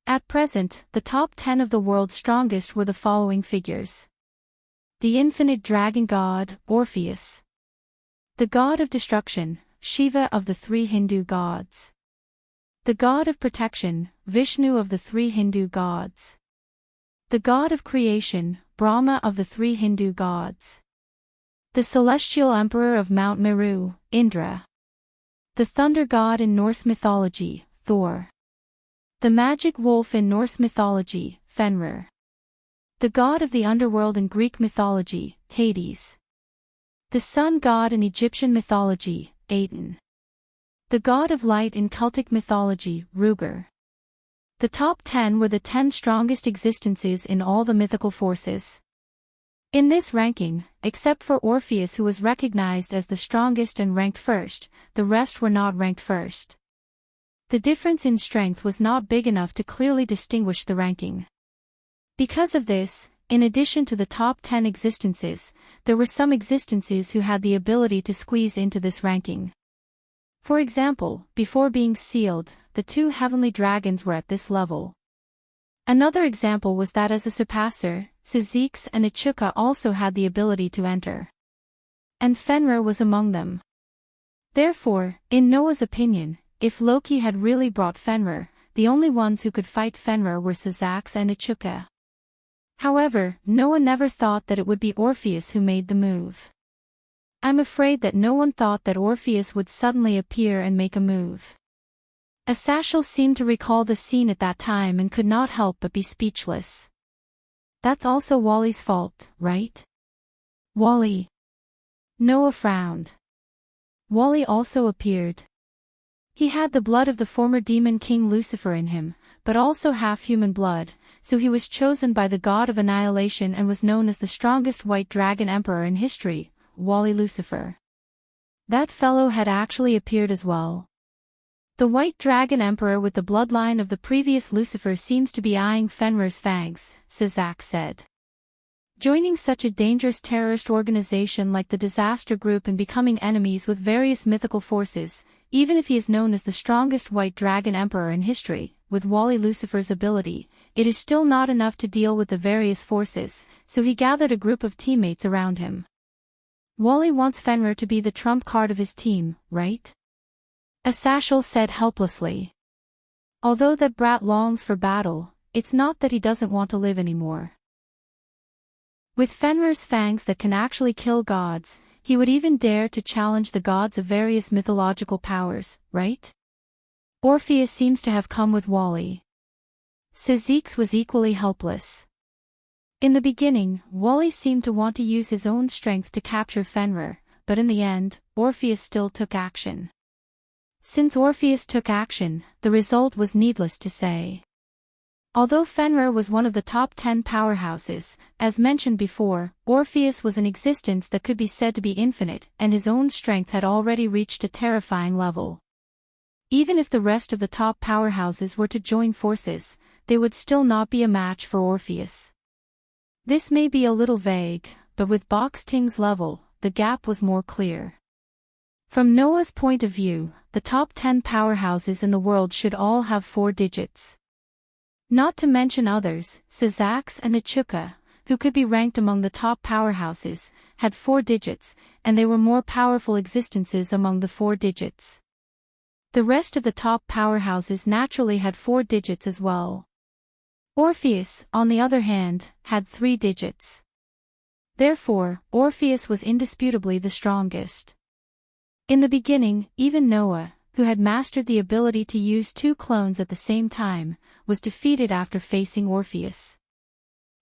At present, the top 10 of the world's strongest were the following figures. The infinite dragon god, Orpheus. The god of destruction, Shiva of the three Hindu gods. The god of protection, Vishnu of the three Hindu gods. The god of creation, Brahma of the three Hindu gods. The celestial emperor of Mount Meru, Indra. The thunder god in Norse mythology, Thor. The magic wolf in Norse mythology, Fenrir. The god of the underworld in Greek mythology, Hades. The sun god in Egyptian mythology, Aten. The god of light in Celtic mythology, Ruger. The top 10 were the 10 strongest existences in all the mythical forces. In this ranking, except for Orpheus who was recognized as the strongest and ranked first, the rest were not ranked first. The difference in strength was not big enough to clearly distinguish the ranking. Because of this, in addition to the top 10 existences, there were some existences who had the ability to squeeze into this ranking. For example, before being sealed, the two heavenly dragons were at this level. Another example was that as a surpasser, Syzax and Ichuka also had the ability to enter. And Fenrir was among them. Therefore, in Noah's opinion, if Loki had really brought Fenrir, the only ones who could fight Fenrir were Syzax and Ichuka. However, Noah never thought that it would be Orpheus who made the move. I'm afraid that no one thought that Orpheus would suddenly appear and make a move. Asashel seemed to recall the scene at that time and could not help but be speechless. That's also Wally's fault, right? Wally. Noah frowned. Wally also appeared. He had the blood of the former demon king Lucifer in him, but also half-human blood, so he was chosen by the god of annihilation and was known as the strongest white dragon emperor in history, Wally Lucifer. That fellow had actually appeared as well. The white dragon emperor with the bloodline of the previous Lucifer seems to be eyeing Fenrir's fangs, Syzax said. Joining such a dangerous terrorist organization like the Disaster Group and becoming enemies with various mythical forces, even if he is known as the strongest white dragon emperor in history, with Wally Lucifer's ability, it is still not enough to deal with the various forces, so he gathered a group of teammates around him. Wally wants Fenrir to be the trump card of his team, right? Asashel said helplessly. Although that brat longs for battle, it's not that he doesn't want to live anymore. With Fenrir's fangs that can actually kill gods, he would even dare to challenge the gods of various mythological powers, right? Orpheus seems to have come with Wally. Syzax was equally helpless. In the beginning, Wally seemed to want to use his own strength to capture Fenrir, but in the end, Orpheus still took action. Since Orpheus took action, the result was needless to say. Although Fenrir was one of the top 10 powerhouses, as mentioned before, Orpheus was an existence that could be said to be infinite, and his own strength had already reached a terrifying level. Even if the rest of the top powerhouses were to join forces, they would still not be a match for Orpheus. This may be a little vague, but with Box Ting's level, the gap was more clear. From Noah's point of view, the top 10 powerhouses in the world should all have 4 digits. Not to mention others, Sazax and Echuca, who could be ranked among the top powerhouses, had 4 digits, and they were more powerful existences among the 4 digits. The rest of the top powerhouses naturally had 4 digits as well. Orpheus, on the other hand, had 3 digits. Therefore, Orpheus was indisputably the strongest. In the beginning, even Noah, who had mastered the ability to use 2 clones at the same time, was defeated after facing Orpheus.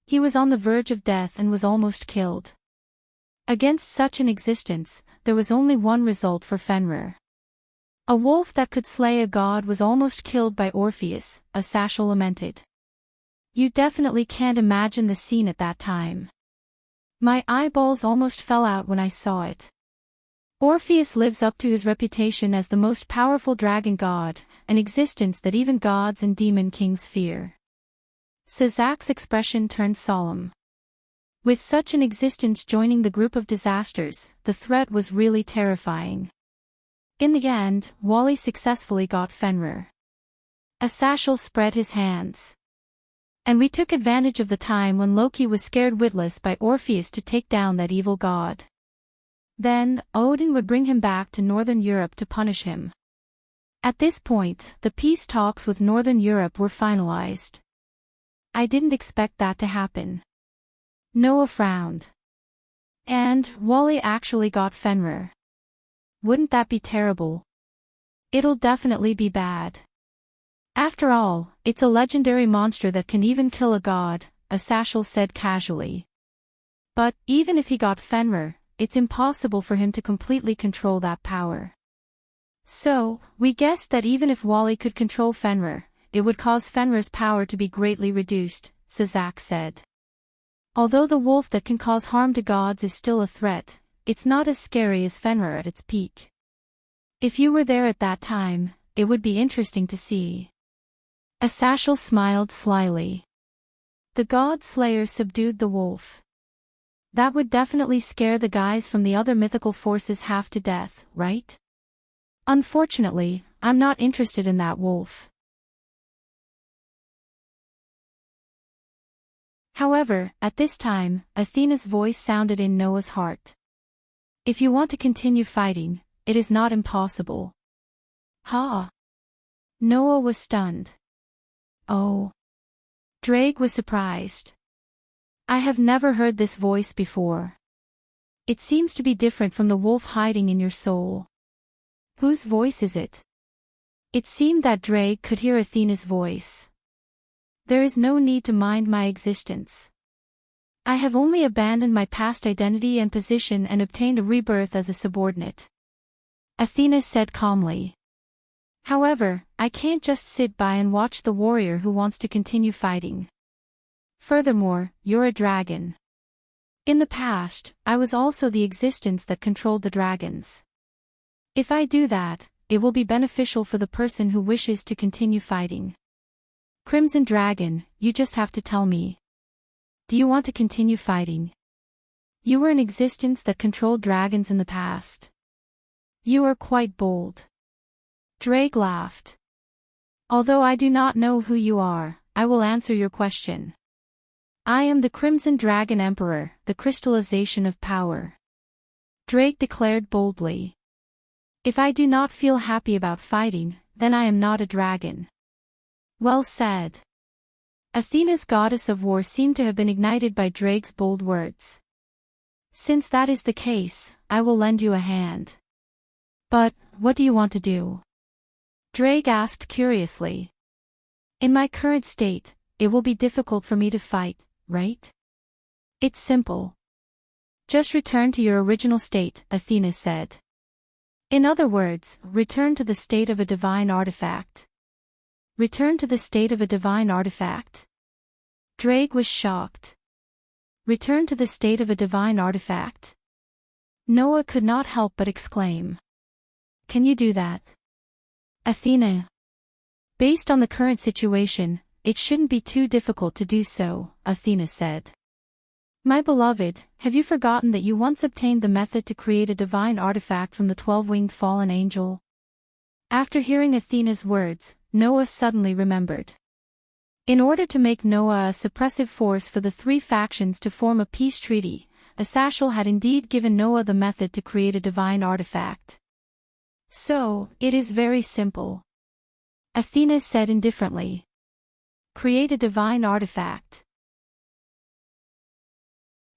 He was on the verge of death and was almost killed. Against such an existence, there was only one result for Fenrir. A wolf that could slay a god was almost killed by Orpheus, Asashel lamented. You definitely can't imagine the scene at that time. My eyeballs almost fell out when I saw it. Orpheus lives up to his reputation as the most powerful dragon god, an existence that even gods and demon kings fear. Sazax's expression turned solemn. With such an existence joining the group of disasters, the threat was really terrifying. In the end, Wally successfully got Fenrir. Asashel spread his hands. And we took advantage of the time when Loki was scared witless by Orpheus to take down that evil god. Then, Odin would bring him back to Northern Europe to punish him. At this point, the peace talks with Northern Europe were finalized. I didn't expect that to happen. Noah frowned. And Wally actually got Fenrir. Wouldn't that be terrible? It'll definitely be bad. After all, it's a legendary monster that can even kill a god, Asashel said casually. But, even if he got Fenrir, it's impossible for him to completely control that power. So, we guessed that even if Wally could control Fenrir, it would cause Fenrir's power to be greatly reduced, Sazax said. Although the wolf that can cause harm to gods is still a threat, it's not as scary as Fenrir at its peak. If you were there at that time, it would be interesting to see. Asashel smiled slyly. The god slayer subdued the wolf. That would definitely scare the guys from the other mythical forces half to death, right? Unfortunately, I'm not interested in that wolf. However, at this time, Athena's voice sounded in Noah's heart. If you want to continue fighting, it is not impossible. Ha! Noah was stunned. Oh. Drake was surprised. I have never heard this voice before. It seems to be different from the wolf hiding in your soul. Whose voice is it? It seemed that Drake could hear Athena's voice. There is no need to mind my existence. I have only abandoned my past identity and position and obtained a rebirth as a subordinate. Athena said calmly. However, I can't just sit by and watch the warrior who wants to continue fighting. Furthermore, you're a dragon. In the past, I was also the existence that controlled the dragons. If I do that, it will be beneficial for the person who wishes to continue fighting. Crimson Dragon, you just have to tell me. Do you want to continue fighting? You were an existence that controlled dragons in the past. You are quite bold. Drake laughed. Although I do not know who you are, I will answer your question. I am the Crimson Dragon Emperor, the crystallization of power. Drake declared boldly. If I do not feel happy about fighting, then I am not a dragon. Well said. Athena's goddess of war seemed to have been ignited by Drake's bold words. Since that is the case, I will lend you a hand. But, what do you want to do? Drake asked curiously. In my current state, it will be difficult for me to fight, right? It's simple. Just return to your original state, Athena said. In other words, return to the state of a divine artifact. Return to the state of a divine artifact. Drake was shocked. Return to the state of a divine artifact. Noah could not help but exclaim. Can you do that? Athena. Based on the current situation, it shouldn't be too difficult to do so, Athena said. My beloved, have you forgotten that you once obtained the method to create a divine artifact from the 12-winged fallen angel? After hearing Athena's words, Noah suddenly remembered. In order to make Noah a suppressive force for the three factions to form a peace treaty, Asashel had indeed given Noah the method to create a divine artifact. So, it is very simple. Athena said indifferently. Create a divine artifact.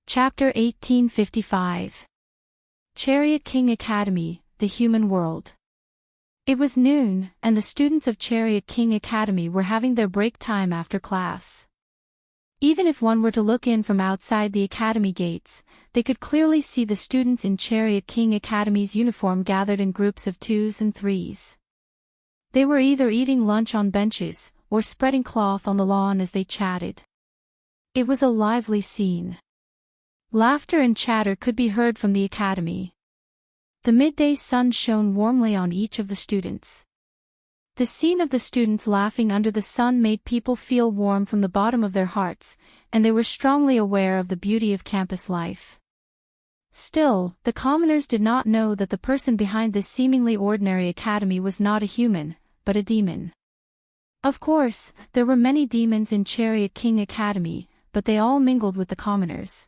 Chapter 1855. Chariot King Academy, the Human World. It was noon, and the students of Chariot King Academy were having their break time after class. Even if one were to look in from outside the academy gates, they could clearly see the students in Chariot King Academy's uniform gathered in groups of 2s and 3s. They were either eating lunch on benches, or spreading cloth on the lawn as they chatted. It was a lively scene. Laughter and chatter could be heard from the academy. The midday sun shone warmly on each of the students. The scene of the students laughing under the sun made people feel warm from the bottom of their hearts, and they were strongly aware of the beauty of campus life. Still, the commoners did not know that the person behind this seemingly ordinary academy was not a human, but a demon. Of course, there were many demons in Chariot King Academy, but they all mingled with the commoners.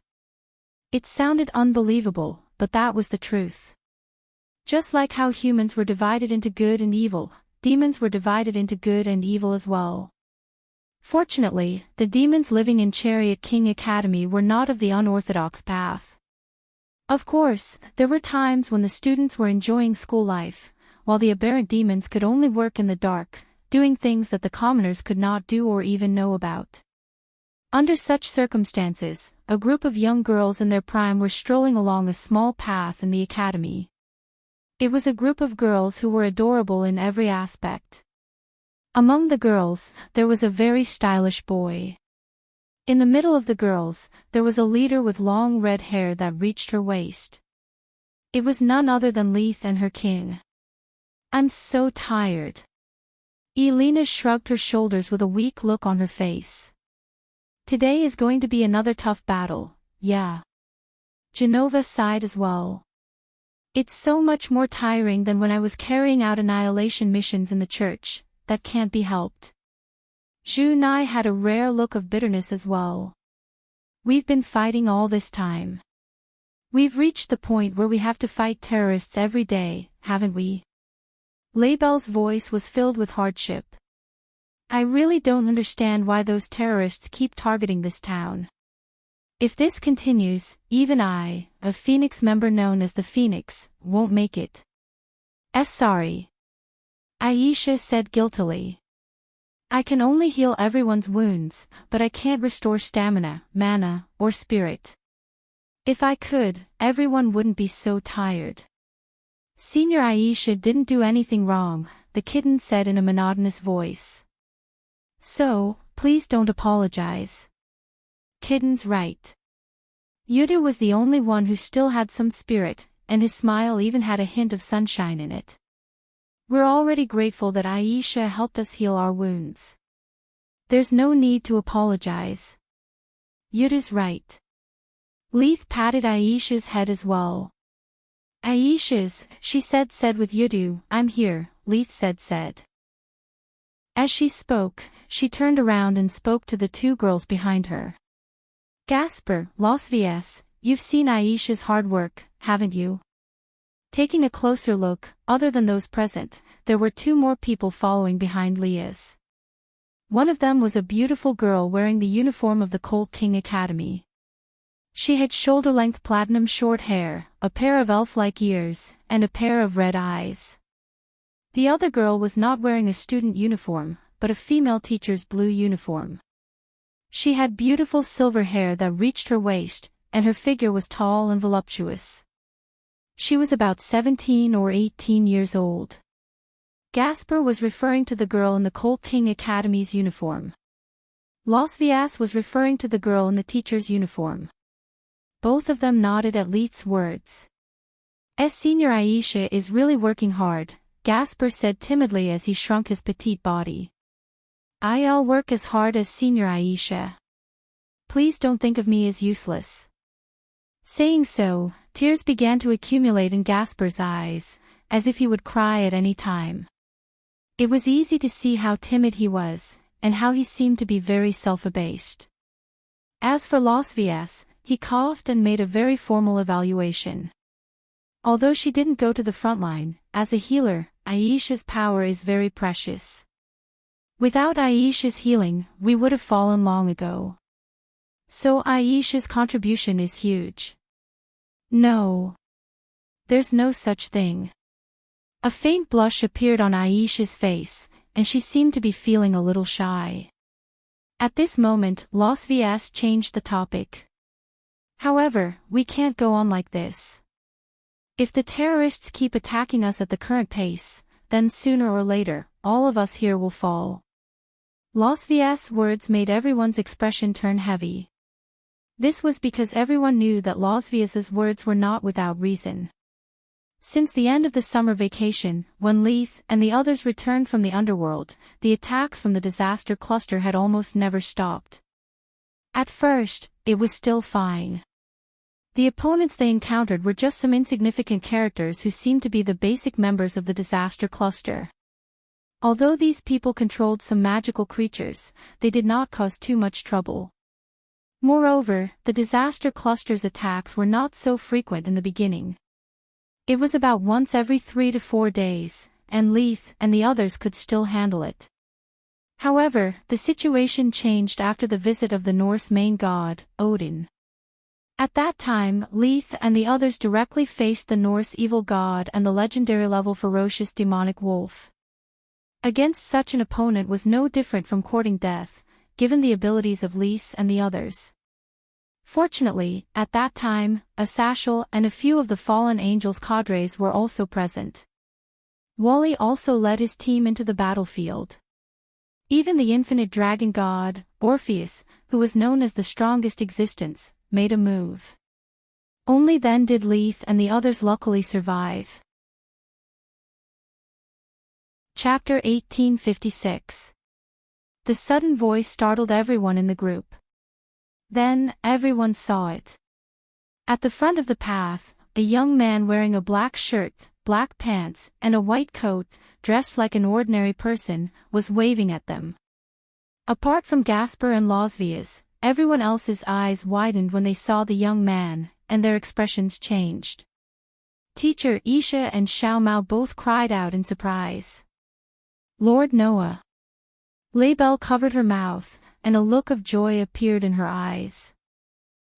It sounded unbelievable, but that was the truth. Just like how humans were divided into good and evil, demons were divided into good and evil as well. Fortunately, the demons living in Chariot King Academy were not of the unorthodox path. Of course, there were times when the students were enjoying school life, while the aberrant demons could only work in the dark, doing things that the commoners could not do or even know about. Under such circumstances, a group of young girls in their prime were strolling along a small path in the academy. It was a group of girls who were adorable in every aspect. Among the girls, there was a very stylish boy. In the middle of the girls, there was a leader with long red hair that reached her waist. It was none other than Leith and her king. "I'm so tired." Elena shrugged her shoulders with a weak look on her face. "Today is going to be another tough battle, yeah." Genova sighed as well. "It's so much more tiring than when I was carrying out annihilation missions in the church, that can't be helped." Zhu Nai had a rare look of bitterness as well. "We've been fighting all this time. We've reached the point where we have to fight terrorists every day, haven't we?" Labelle's voice was filled with hardship. "I really don't understand why those terrorists keep targeting this town. If this continues, even I, a Phoenix member known as the Phoenix, won't make it." Sorry," Aisha said guiltily. "I can only heal everyone's wounds, but I can't restore stamina, mana, or spirit. If I could, everyone wouldn't be so tired." "Senior Aisha didn't do anything wrong," the kitten said in a monotonous voice. "So, please don't apologize." "Kitten's right." Yudu was the only one who still had some spirit, and his smile even had a hint of sunshine in it. "We're already grateful that Aisha helped us heal our wounds. There's no need to apologize." Yudu's right. Leith patted Aisha's head as well. "Aisha's," she said with Yudu. "I'm here," Leith said. As she spoke, she turned around and spoke to the two girls behind her. "Gasper, Las Vias, you've seen Aisha's hard work, haven't you?" Taking a closer look, other than those present, there were two more people following behind Lias. One of them was a beautiful girl wearing the uniform of the Colt King Academy. She had shoulder-length platinum short hair, a pair of elf-like ears, and a pair of red eyes. The other girl was not wearing a student uniform, but a female teacher's blue uniform. She had beautiful silver hair that reached her waist, and her figure was tall and voluptuous. She was about 17 or 18 years old. Gasper was referring to the girl in the Colt King Academy's uniform. Las Vias was referring to the girl in the teacher's uniform. Both of them nodded at Leith's words. "Senior Aisha is really working hard," Gasper said timidly as he shrunk his petite body. "I'll work as hard as Senior Aisha. Please don't think of me as useless." Saying so, tears began to accumulate in Gasper's eyes, as if he would cry at any time. It was easy to see how timid he was, and how he seemed to be very self-abased. As for Las Vias, he coughed and made a very formal evaluation. Although she didn't go to the front line, as a healer, Aisha's power is very precious. Without Aisha's healing, we would have fallen long ago. So Aisha's contribution is huge. No. There's no such thing. A faint blush appeared on Aisha's face, and she seemed to be feeling a little shy. At this moment, Las Vias changed the topic. However, we can't go on like this. If the terrorists keep attacking us at the current pace, then sooner or later, all of us here will fall. Las Vias' words made everyone's expression turn heavy. This was because everyone knew that Las Vias' words were not without reason. Since the end of the summer vacation, when Leith and the others returned from the underworld, the attacks from the disaster cluster had almost never stopped. At first, it was still fine. The opponents they encountered were just some insignificant characters who seemed to be the basic members of the disaster cluster. Although these people controlled some magical creatures, they did not cause too much trouble. Moreover, the disaster cluster's attacks were not so frequent in the beginning. It was about once every 3 to 4 days, and Leith and the others could still handle it. However, the situation changed after the visit of the Norse main god, Odin. At that time, Leith and the others directly faced the Norse evil god and the legendary-level ferocious demonic wolf. Against such an opponent was no different from courting death, given the abilities of Leith and the others. Fortunately, at that time, Asashel and a few of the fallen angels' cadres were also present. Wally also led his team into the battlefield. Even the infinite dragon god, Orpheus, who was known as the strongest existence, made a move. Only then did Leith and the others luckily survive. Chapter 1856. The sudden voice startled everyone in the group. Then, everyone saw it. At the front of the path, a young man wearing a black shirt, black pants, and a white coat, dressed like an ordinary person, was waving at them. Apart from Gasper and Las Vias, everyone else's eyes widened when they saw the young man, and their expressions changed. Teacher Isha and Xiao Mao both cried out in surprise. Lord Noah. Laibel covered her mouth, and a look of joy appeared in her eyes.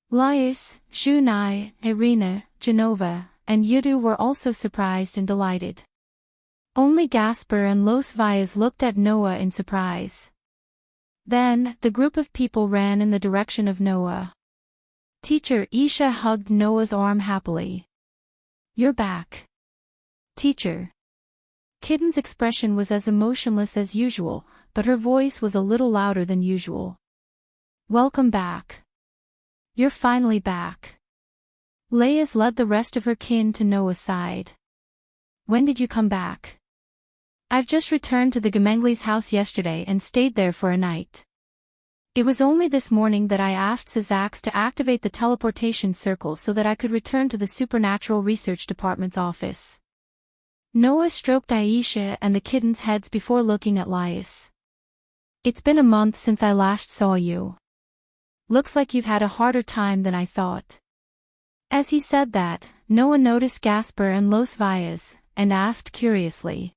Laius, Junai, Irina, Genova, and Yudu were also surprised and delighted. Only Gasper and Los Vias looked at Noah in surprise. Then, the group of people ran in the direction of Noah. Teacher Isha hugged Noah's arm happily. You're back. Teacher. Kitten's expression was as emotionless as usual, but her voice was a little louder than usual. Welcome back. You're finally back. Laius led the rest of her kin to Noah's side. When did you come back? I've just returned to the Gemengli's house yesterday and stayed there for a night. It was only this morning that I asked Sazax to activate the teleportation circle so that I could return to the Supernatural Research Department's office. Noah stroked Aisha and the kittens' heads before looking at Laius. It's been a month since I last saw you. Looks like you've had a harder time than I thought. As he said that, Noah noticed Gasper and Los Vias, and asked curiously.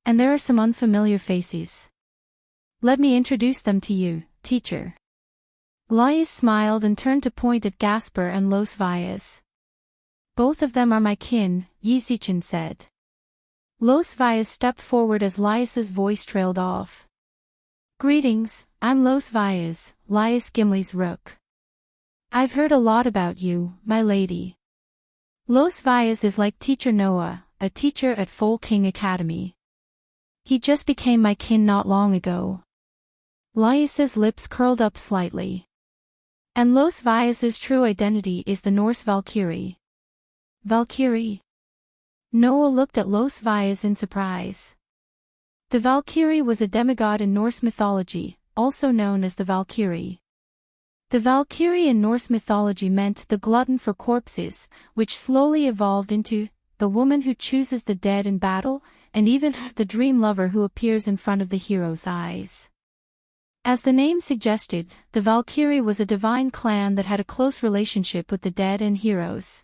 And there are some unfamiliar faces. Let me introduce them to you, teacher. Laius smiled and turned to point at Gasper and Los Vias. Both of them are my kin, Yizichin said. Los Vias stepped forward as Laius's voice trailed off. Greetings, I'm Los Vias, Laius Gimli's rook. I've heard a lot about you, my lady. Los Vias is like Teacher Noah, a teacher at Foal King Academy. He just became my kin not long ago. Laius's lips curled up slightly. And Los Vias's true identity is the Norse Valkyrie. Valkyrie? Noah looked at Los Vias in surprise. The Valkyrie was a demigod in Norse mythology, also known as the Valkyrie. The Valkyrie in Norse mythology meant the glutton for corpses, which slowly evolved into the woman who chooses the dead in battle, and even the dream lover who appears in front of the hero's eyes. As the name suggested, the Valkyrie was a divine clan that had a close relationship with the dead and heroes.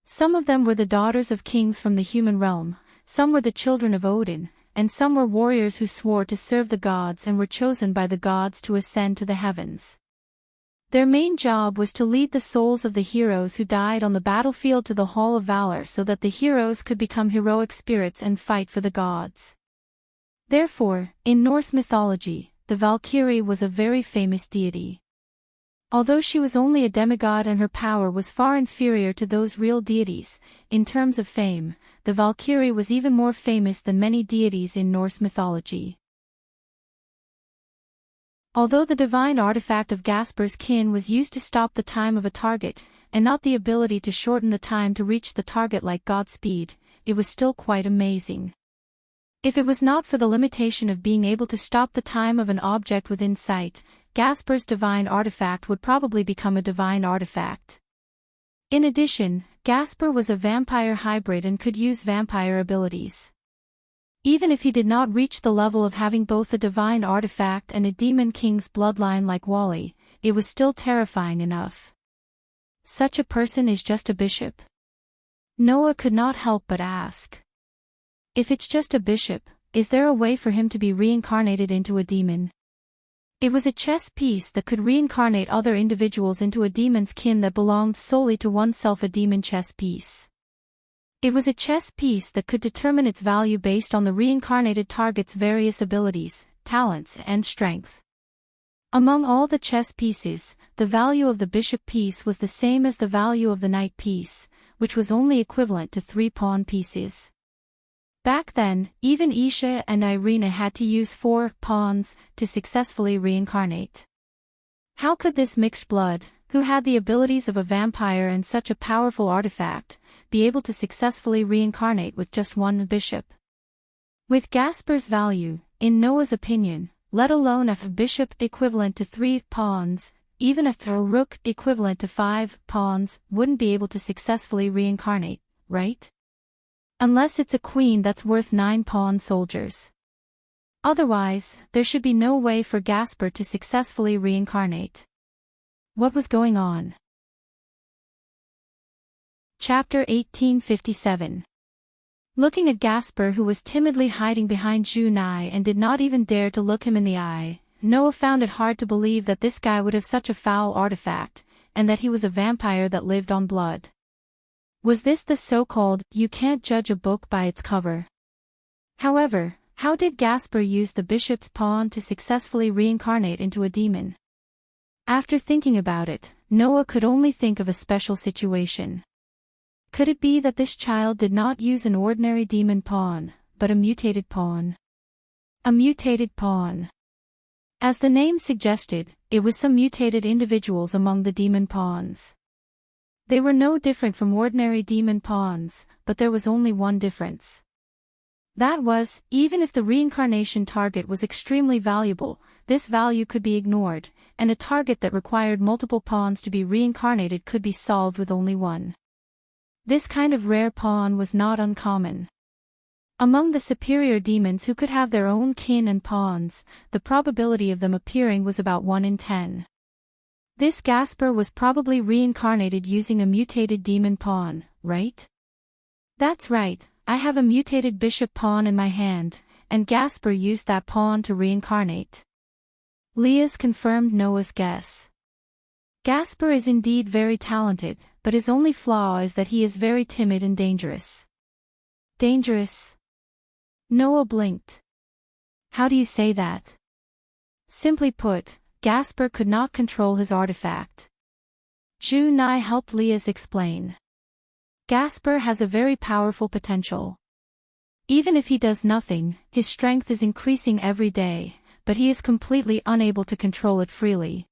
Some of them were the daughters of kings from the human realm, some were the children of Odin, and some were warriors who swore to serve the gods and were chosen by the gods to ascend to the heavens. Their main job was to lead the souls of the heroes who died on the battlefield to the Hall of Valor so that the heroes could become heroic spirits and fight for the gods. Therefore, in Norse mythology, the Valkyrie was a very famous deity. Although she was only a demigod and her power was far inferior to those real deities, in terms of fame, the Valkyrie was even more famous than many deities in Norse mythology. Although the divine artifact of Gasper's kin was used to stop the time of a target, and not the ability to shorten the time to reach the target like Godspeed, it was still quite amazing. If it was not for the limitation of being able to stop the time of an object within sight, Gasper's divine artifact would probably become a divine artifact. In addition, Gasper was a vampire hybrid and could use vampire abilities. Even if he did not reach the level of having both a divine artifact and a demon king's bloodline like Wally, it was still terrifying enough. Such a person is just a bishop? Noah could not help but ask. If it's just a bishop, is there a way for him to be reincarnated into a demon? It was a chess piece that could reincarnate other individuals into a demon's kin that belonged solely to oneself, a demon chess piece. It was a chess piece that could determine its value based on the reincarnated target's various abilities, talents, and strength. Among all the chess pieces, the value of the bishop piece was the same as the value of the knight piece, which was only equivalent to 3 pawn pieces. Back then, even Isha and Irina had to use 4 pawns to successfully reincarnate. How could this mixed blood, who had the abilities of a vampire and such a powerful artifact, be able to successfully reincarnate with just 1 bishop? With Gasper's value, in Noah's opinion, let alone a bishop equivalent to 3 pawns, even a rook equivalent to 5 pawns wouldn't be able to successfully reincarnate, right? Unless it's a queen that's worth 9 pawn soldiers. Otherwise, there should be no way for Gasper to successfully reincarnate. What was going on? Chapter 1857. Looking at Gasper, who was timidly hiding behind Junai and did not even dare to look him in the eye, Noah found it hard to believe that this guy would have such a foul artifact, and that he was a vampire that lived on blood. Was this the so-called, you can't judge a book by its cover? However, how did Gasper use the bishop's pawn to successfully reincarnate into a demon? After thinking about it, Noah could only think of a special situation. Could it be that this child did not use an ordinary demon pawn, but a mutated pawn? A mutated pawn. As the name suggested, it was some mutated individuals among the demon pawns. They were no different from ordinary demon pawns, but there was only one difference. That was, even if the reincarnation target was extremely valuable, this value could be ignored, and a target that required multiple pawns to be reincarnated could be solved with only 1. This kind of rare pawn was not uncommon. Among the superior demons who could have their own kin and pawns, the probability of them appearing was about 1 in 10. This Gasper was probably reincarnated using a mutated demon pawn, right? That's right, I have a mutated bishop pawn in my hand, and Gasper used that pawn to reincarnate. Leah's confirmed Noah's guess. Gasper is indeed very talented, but his only flaw is that he is very timid and dangerous. Dangerous? Noah blinked. How do you say that? Simply put, Gasper could not control his artifact. Junai helped Leah's explain. Gasper has a very powerful potential. Even if he does nothing, his strength is increasing every day, but he is completely unable to control it freely.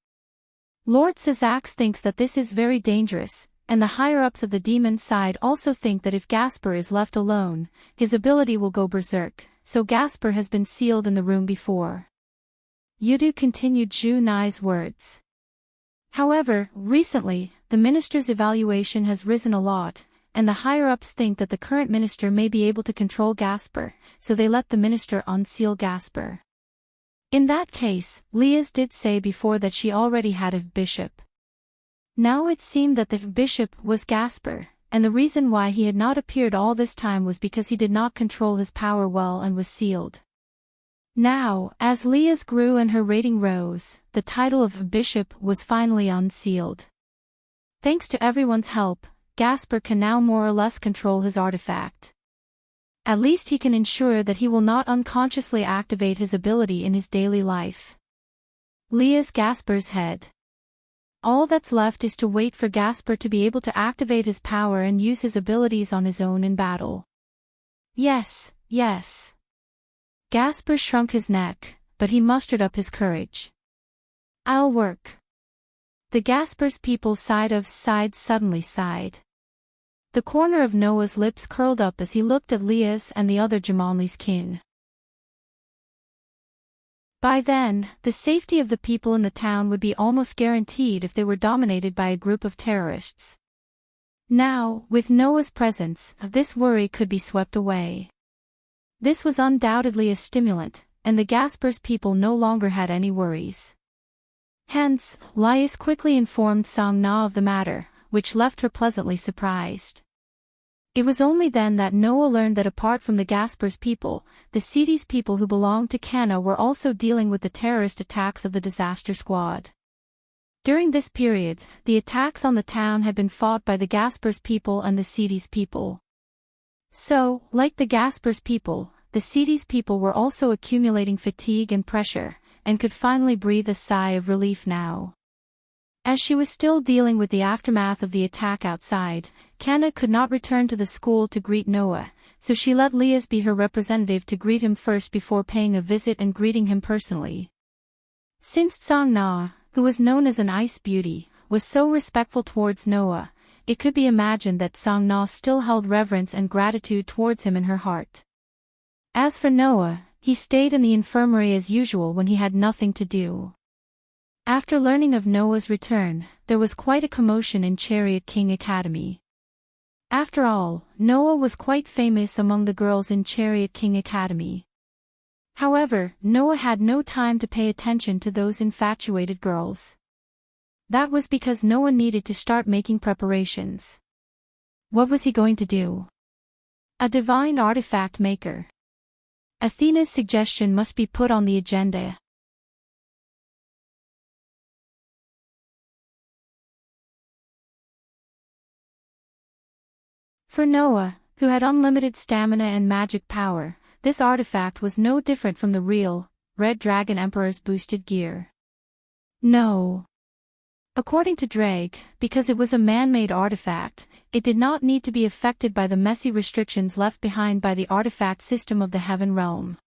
Lord Sazax thinks that this is very dangerous, and the higher-ups of the demon side also think that if Gasper is left alone, his ability will go berserk, so Gasper has been sealed in the room before. Yudu continued Junai's words. However, recently, the minister's evaluation has risen a lot, and the higher-ups think that the current minister may be able to control Gasper, so they let the minister unseal Gasper. In that case, Leah's did say before that she already had a bishop. Now it seemed that the bishop was Gasper, and the reason why he had not appeared all this time was because he did not control his power well and was sealed. Now, as Leah's grew and her rating rose, the title of bishop was finally unsealed. Thanks to everyone's help, Gasper can now more or less control his artifact. At least he can ensure that he will not unconsciously activate his ability in his daily life. Leah's Gasper's head. All that's left is to wait for Gasper to be able to activate his power and use his abilities on his own in battle. Yes, yes. Gasper shrunk his neck, but he mustered up his courage. I'll work. The Gasper's people suddenly sighed. The corner of Noah's lips curled up as he looked at Leah's and the other Jamanli's kin. By then, the safety of the people in the town would be almost guaranteed if they were dominated by a group of terrorists. Now, with Noah's presence, this worry could be swept away. This was undoubtedly a stimulant, and the Gasper's people no longer had any worries. Hence, Lais quickly informed Song Na of the matter, which left her pleasantly surprised. It was only then that Noah learned that apart from the Gasper's people, the Sidi's people who belonged to Kana were also dealing with the terrorist attacks of the disaster squad. During this period, the attacks on the town had been fought by the Gasper's people and the Sidi's people. So, like the Gasper's people, the Sidi's people were also accumulating fatigue and pressure, and could finally breathe a sigh of relief now. As she was still dealing with the aftermath of the attack outside, Kana could not return to the school to greet Noah, so she let Leah's be her representative to greet him first before paying a visit and greeting him personally. Since Song Na, who was known as an ice beauty, was so respectful towards Noah, it could be imagined that Song Na still held reverence and gratitude towards him in her heart. As for Noah, he stayed in the infirmary as usual when he had nothing to do. After learning of Noah's return, there was quite a commotion in Chariot King Academy. After all, Noah was quite famous among the girls in Chariot King Academy. However, Noah had no time to pay attention to those infatuated girls. That was because Noah needed to start making preparations. What was he going to do? A divine artifact maker. Athena's suggestion must be put on the agenda. For Noah, who had unlimited stamina and magic power, this artifact was no different from the real, Red Dragon Emperor's boosted gear. No. According to Drake, because it was a man-made artifact, it did not need to be affected by the messy restrictions left behind by the artifact system of the Heaven Realm.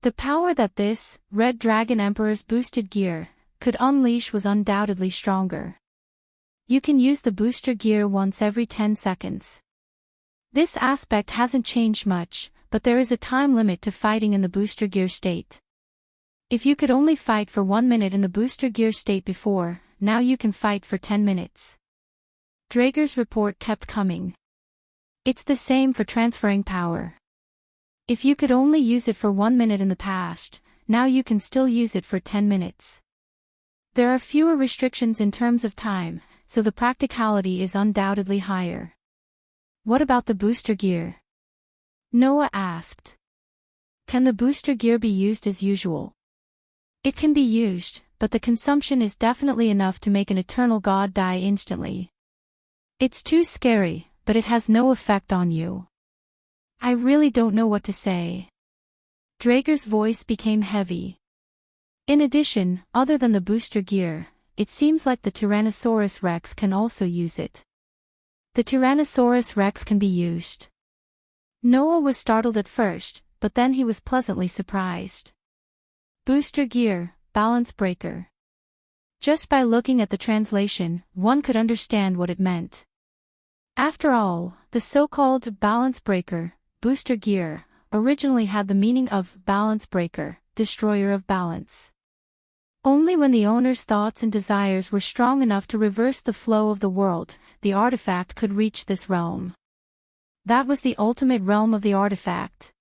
The power that this, Red Dragon Emperor's boosted gear, could unleash was undoubtedly stronger. You can use the booster gear once every 10 seconds. This aspect hasn't changed much, but there is a time limit to fighting in the booster gear state. If you could only fight for 1 minute in the booster gear state before, now you can fight for 10 minutes. Drager's report kept coming. It's the same for transferring power. If you could only use it for 1 minute in the past, now you can still use it for 10 minutes. There are fewer restrictions in terms of time, so the practicality is undoubtedly higher. What about the booster gear? Noah asked. Can the booster gear be used as usual? It can be used, but the consumption is definitely enough to make an eternal god die instantly. It's too scary, but it has no effect on you. I really don't know what to say. Drager's voice became heavy. In addition, other than the booster gear, it seems like the Tyrannosaurus Rex can also use it. The Tyrannosaurus Rex can be used. Noah was startled at first, but then he was pleasantly surprised. Booster gear, balance breaker. Just by looking at the translation, one could understand what it meant. After all, the so-called balance breaker, booster gear, originally had the meaning of balance breaker, destroyer of balance. Only when the owner's thoughts and desires were strong enough to reverse the flow of the world, the artifact could reach this realm. That was the ultimate realm of the artifact.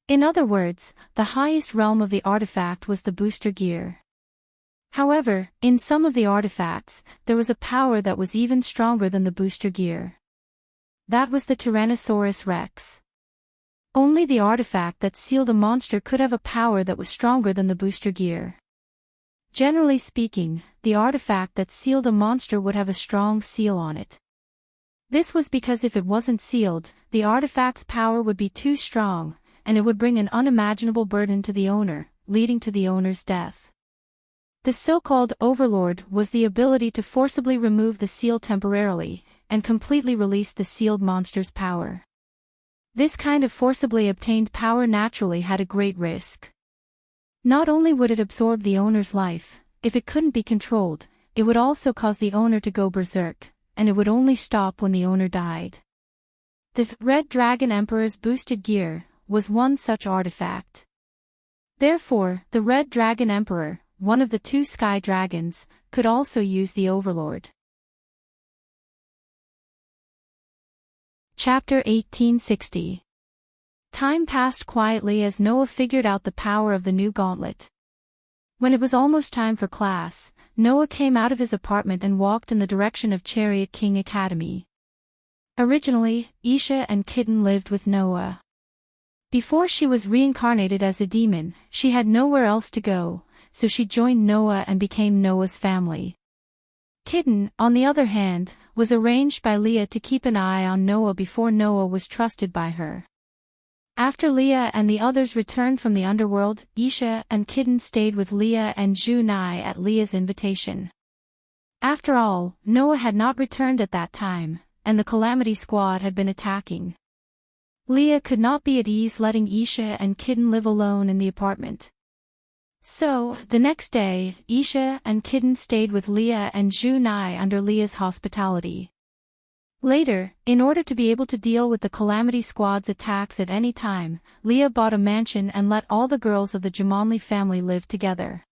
In other words, the highest realm of the artifact was the booster gear. However, in some of the artifacts, there was a power that was even stronger than the booster gear. That was the Tyrannosaurus Rex. Only the artifact that sealed a monster could have a power that was stronger than the booster gear. Generally speaking, the artifact that sealed a monster would have a strong seal on it. This was because if it wasn't sealed, the artifact's power would be too strong, and it would bring an unimaginable burden to the owner, leading to the owner's death. The so-called overlord was the ability to forcibly remove the seal temporarily, and completely release the sealed monster's power. This kind of forcibly obtained power naturally had a great risk. Not only would it absorb the owner's life, if it couldn't be controlled, it would also cause the owner to go berserk, and it would only stop when the owner died. The Red Dragon Emperor's boosted gear was one such artifact. Therefore, the Red Dragon Emperor, one of the two sky dragons, could also use the Overlord. Chapter 1860. Time passed quietly as Noah figured out the power of the new gauntlet. When it was almost time for class, Noah came out of his apartment and walked in the direction of Chariot King Academy. Originally, Isha and Kitten lived with Noah. Before she was reincarnated as a demon, she had nowhere else to go, so she joined Noah and became Noah's family. Kitten, on the other hand, was arranged by Leah to keep an eye on Noah before Noah was trusted by her. After Leah and the others returned from the underworld, Isha and Kitten stayed with Leah and Junai at Leah's invitation. After all, Noah had not returned at that time, and the Calamity Squad had been attacking. Leah could not be at ease letting Isha and Kitten live alone in the apartment. So, the next day, Isha and Kitten stayed with Leah and Junai under Leah's hospitality. Later, in order to be able to deal with the Calamity Squad's attacks at any time, Leah bought a mansion and let all the girls of the Jumanli family live together.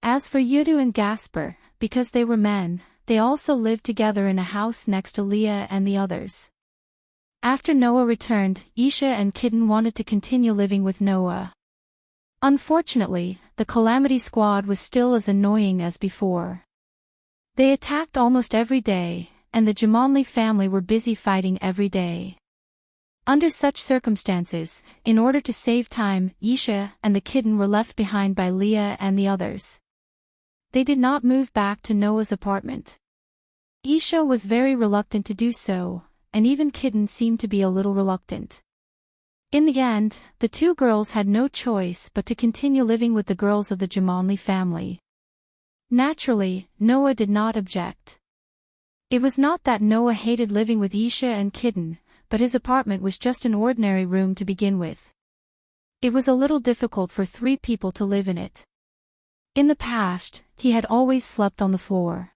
As for Yudu and Gasper, because they were men, they also lived together in a house next to Leah and the others. After Noah returned, Isha and Kitten wanted to continue living with Noah. Unfortunately, the Calamity Squad was still as annoying as before. They attacked almost every day, and the Jumanli family were busy fighting every day. Under such circumstances, in order to save time, Isha and the Kitten were left behind by Leah and the others. They did not move back to Noah's apartment. Isha was very reluctant to do so, and even Kitten seemed to be a little reluctant. In the end, the two girls had no choice but to continue living with the girls of the Jumanli family. Naturally, Noah did not object. It was not that Noah hated living with Isha and Kitten, but his apartment was just an ordinary room to begin with. It was a little difficult for 3 people to live in it. In the past, he had always slept on the floor.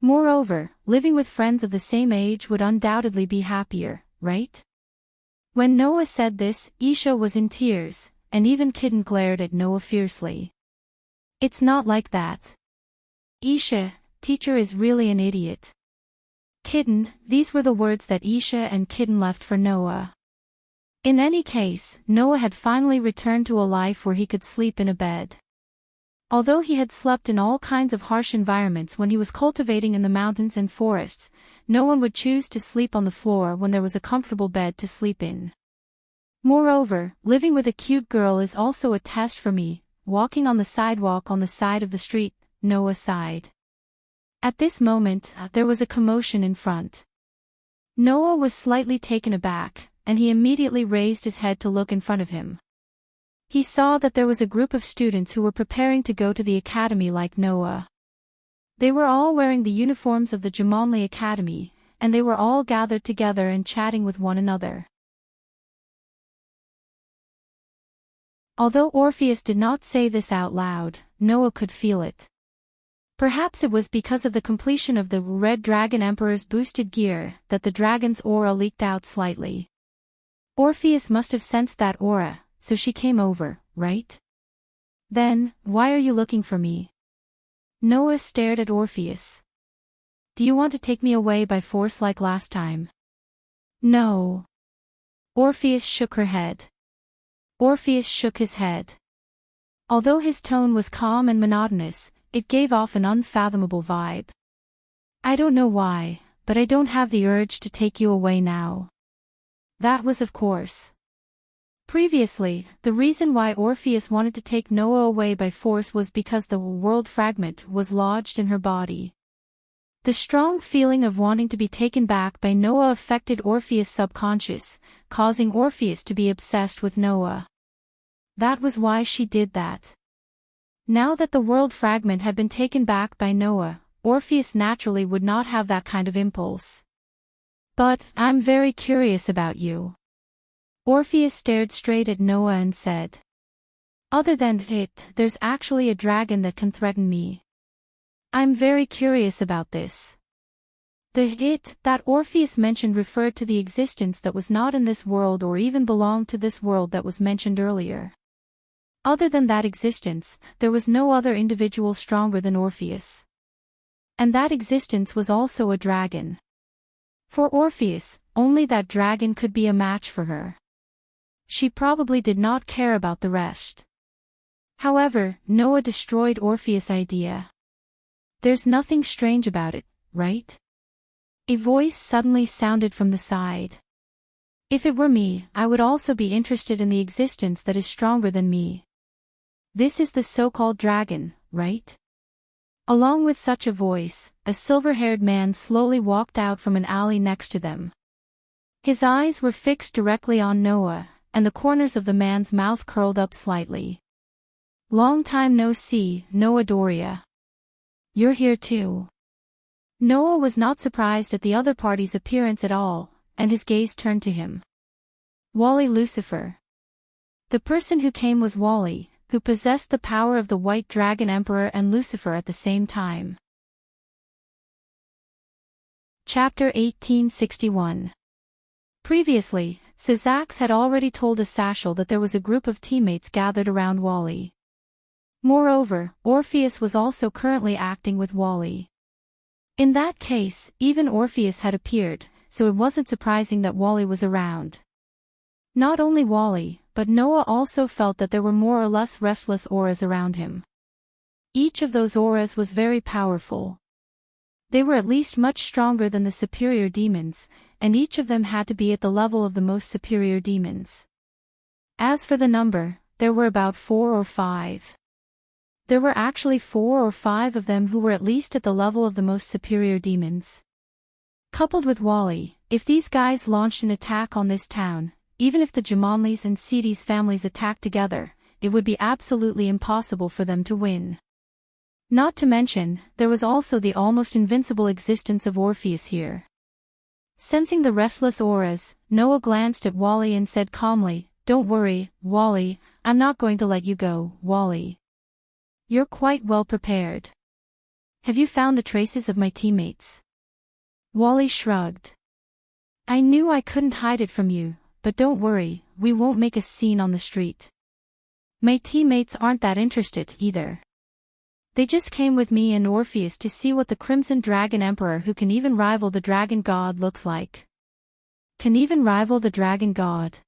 Moreover, living with friends of the same age would undoubtedly be happier, right? When Noah said this, Isha was in tears, and even Kitten glared at Noah fiercely. It's not like that. Isha, teacher is really an idiot. Kitten, these were the words that Isha and Kitten left for Noah. In any case, Noah had finally returned to a life where he could sleep in a bed. Although he had slept in all kinds of harsh environments when he was cultivating in the mountains and forests, no one would choose to sleep on the floor when there was a comfortable bed to sleep in. Moreover, living with a cute girl is also a test for me, walking on the sidewalk on the side of the street, Noah sighed. At this moment, there was a commotion in front. Noah was slightly taken aback, and he immediately raised his head to look in front of him. He saw that there was a group of students who were preparing to go to the academy like Noah. They were all wearing the uniforms of the Jumanli Academy, and they were all gathered together and chatting with one another. Although Orpheus did not say this out loud, Noah could feel it. Perhaps it was because of the completion of the Red Dragon Emperor's boosted gear that the dragon's aura leaked out slightly. Orpheus must have sensed that aura, so she came over, right? Then, why are you looking for me? Noah stared at Orpheus. Do you want to take me away by force like last time? No. Orpheus shook her head. Orpheus shook his head. Although his tone was calm and monotonous, it gave off an unfathomable vibe. I don't know why, but I don't have the urge to take you away now. That was of course. Previously, the reason why Orpheus wanted to take Noah away by force was because the world fragment was lodged in her body. The strong feeling of wanting to be taken back by Noah affected Orpheus' subconscious, causing Orpheus to be obsessed with Noah. That was why she did that. Now that the world fragment had been taken back by Noah, Orpheus naturally would not have that kind of impulse. But, I'm very curious about you. Orpheus stared straight at Noah and said. Other than it, there's actually a dragon that can threaten me. I'm very curious about this. The it that Orpheus mentioned referred to the existence that was not in this world or even belonged to this world that was mentioned earlier. Other than that existence, there was no other individual stronger than Orpheus. And that existence was also a dragon. For Orpheus, only that dragon could be a match for her. She probably did not care about the rest. However, Noah destroyed Orpheus' idea. There's nothing strange about it, right? A voice suddenly sounded from the side. If it were me, I would also be interested in the existence that is stronger than me. This is the so-called dragon, right? Along with such a voice, a silver-haired man slowly walked out from an alley next to them. His eyes were fixed directly on Noah, and the corners of the man's mouth curled up slightly. Long time no see, Noah Doria. You're here too. Noah was not surprised at the other party's appearance at all, and his gaze turned to him. Wally Lucifer. The person who came was Wally, who possessed the power of the White Dragon Emperor and Lucifer at the same time. Chapter 1861. Previously, Syzax had already told Asashel that there was a group of teammates gathered around Wally. Moreover, Orpheus was also currently acting with Wally. In that case, even Orpheus had appeared, so it wasn't surprising that Wally was around. Not only Wally, but Noah also felt that there were more or less restless auras around him. Each of those auras was very powerful. They were at least much stronger than the superior demons, and each of them had to be at the level of the most superior demons. As for the number, there were about 4 or 5. There were actually 4 or 5 of them who were at least at the level of the most superior demons. Coupled with Wally, if these guys launched an attack on this town, even if the Jamonlis and Sidi's families attacked together, it would be absolutely impossible for them to win. Not to mention, there was also the almost invincible existence of Orpheus here. Sensing the restless auras, Noah glanced at Wally and said calmly, "Don't worry, Wally, I'm not going to let you go, Wally. You're quite well prepared. Have you found the traces of my teammates?" Wally shrugged. "I knew I couldn't hide it from you, but don't worry, we won't make a scene on the street. My teammates aren't that interested either. They just came with me and Orpheus to see what the Crimson Dragon Emperor who can even rival the Dragon God looks like." Can even rival the Dragon God?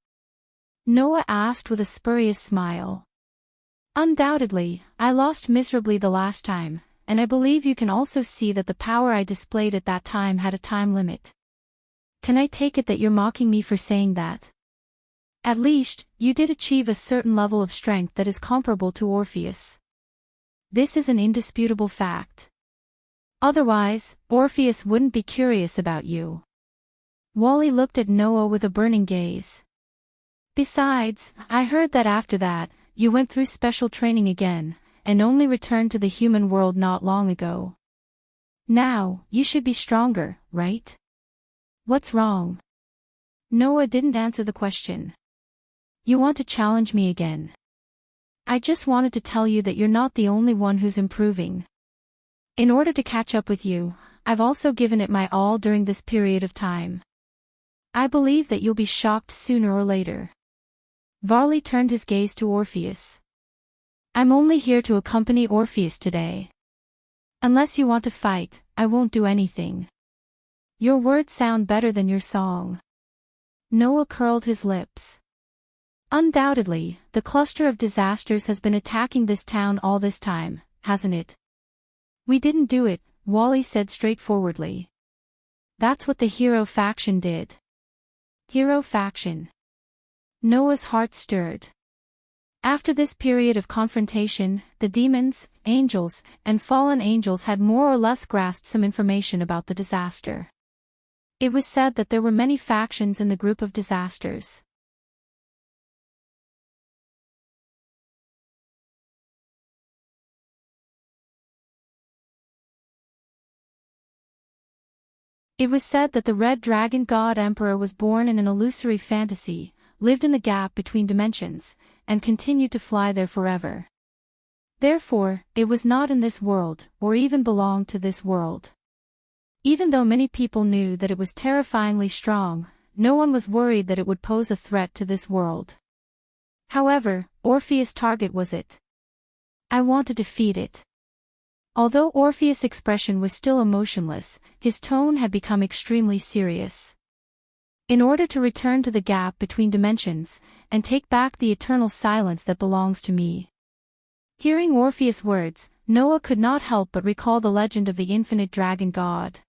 Noah asked with a spurious smile. Undoubtedly, I lost miserably the last time, and I believe you can also see that the power I displayed at that time had a time limit. Can I take it that you're mocking me for saying that? At least, you did achieve a certain level of strength that is comparable to Orpheus. This is an indisputable fact. Otherwise, Orpheus wouldn't be curious about you. Wally looked at Noah with a burning gaze. Besides, I heard that after that, you went through special training again, and only returned to the human world not long ago. Now, you should be stronger, right? What's wrong? Noah didn't answer the question. You want to challenge me again? I just wanted to tell you that you're not the only one who's improving. In order to catch up with you, I've also given it my all during this period of time. I believe that you'll be shocked sooner or later. Varley turned his gaze to Orpheus. I'm only here to accompany Orpheus today. Unless you want to fight, I won't do anything. Your words sound better than your song. Noah curled his lips. Undoubtedly, the cluster of disasters has been attacking this town all this time, hasn't it? We didn't do it, Wally said straightforwardly. That's what the hero faction did. Hero faction. Noah's heart stirred. After this period of confrontation, the demons, angels, and fallen angels had more or less grasped some information about the disaster. It was said that there were many factions in the group of disasters. It was said that the Red Dragon God Emperor was born in an illusory fantasy, lived in the gap between dimensions, and continued to fly there forever. Therefore, it was not in this world, or even belonged to this world. Even though many people knew that it was terrifyingly strong, no one was worried that it would pose a threat to this world. However, Orpheus' target was it. I want to defeat it. Although Orpheus' expression was still emotionless, his tone had become extremely serious. In order to return to the gap between dimensions, and take back the eternal silence that belongs to me. Hearing Orpheus' words, Noah could not help but recall the legend of the infinite dragon god.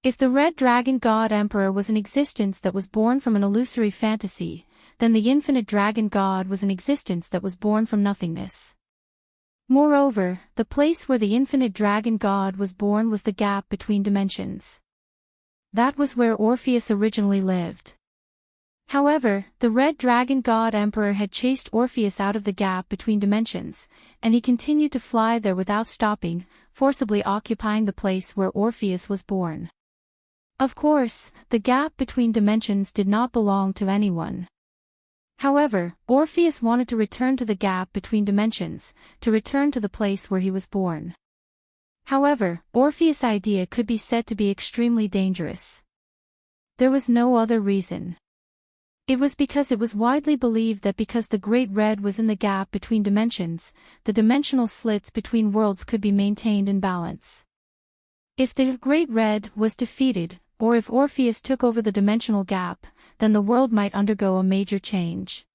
If the Red Dragon God Emperor was an existence that was born from an illusory fantasy, then the infinite dragon god was an existence that was born from nothingness. Moreover, the place where the infinite dragon god was born was the gap between dimensions. That was where Orpheus originally lived. However, the Red Dragon God Emperor had chased Orpheus out of the gap between dimensions, and he continued to fly there without stopping, forcibly occupying the place where Orpheus was born. Of course, the gap between dimensions did not belong to anyone. However, Orpheus wanted to return to the gap between dimensions, to return to the place where he was born. However, Orpheus' idea could be said to be extremely dangerous. There was no other reason. It was because it was widely believed that because the Great Red was in the gap between dimensions, the dimensional slits between worlds could be maintained in balance. If the Great Red was defeated, or if Orpheus took over the dimensional gap, then the world might undergo a major change.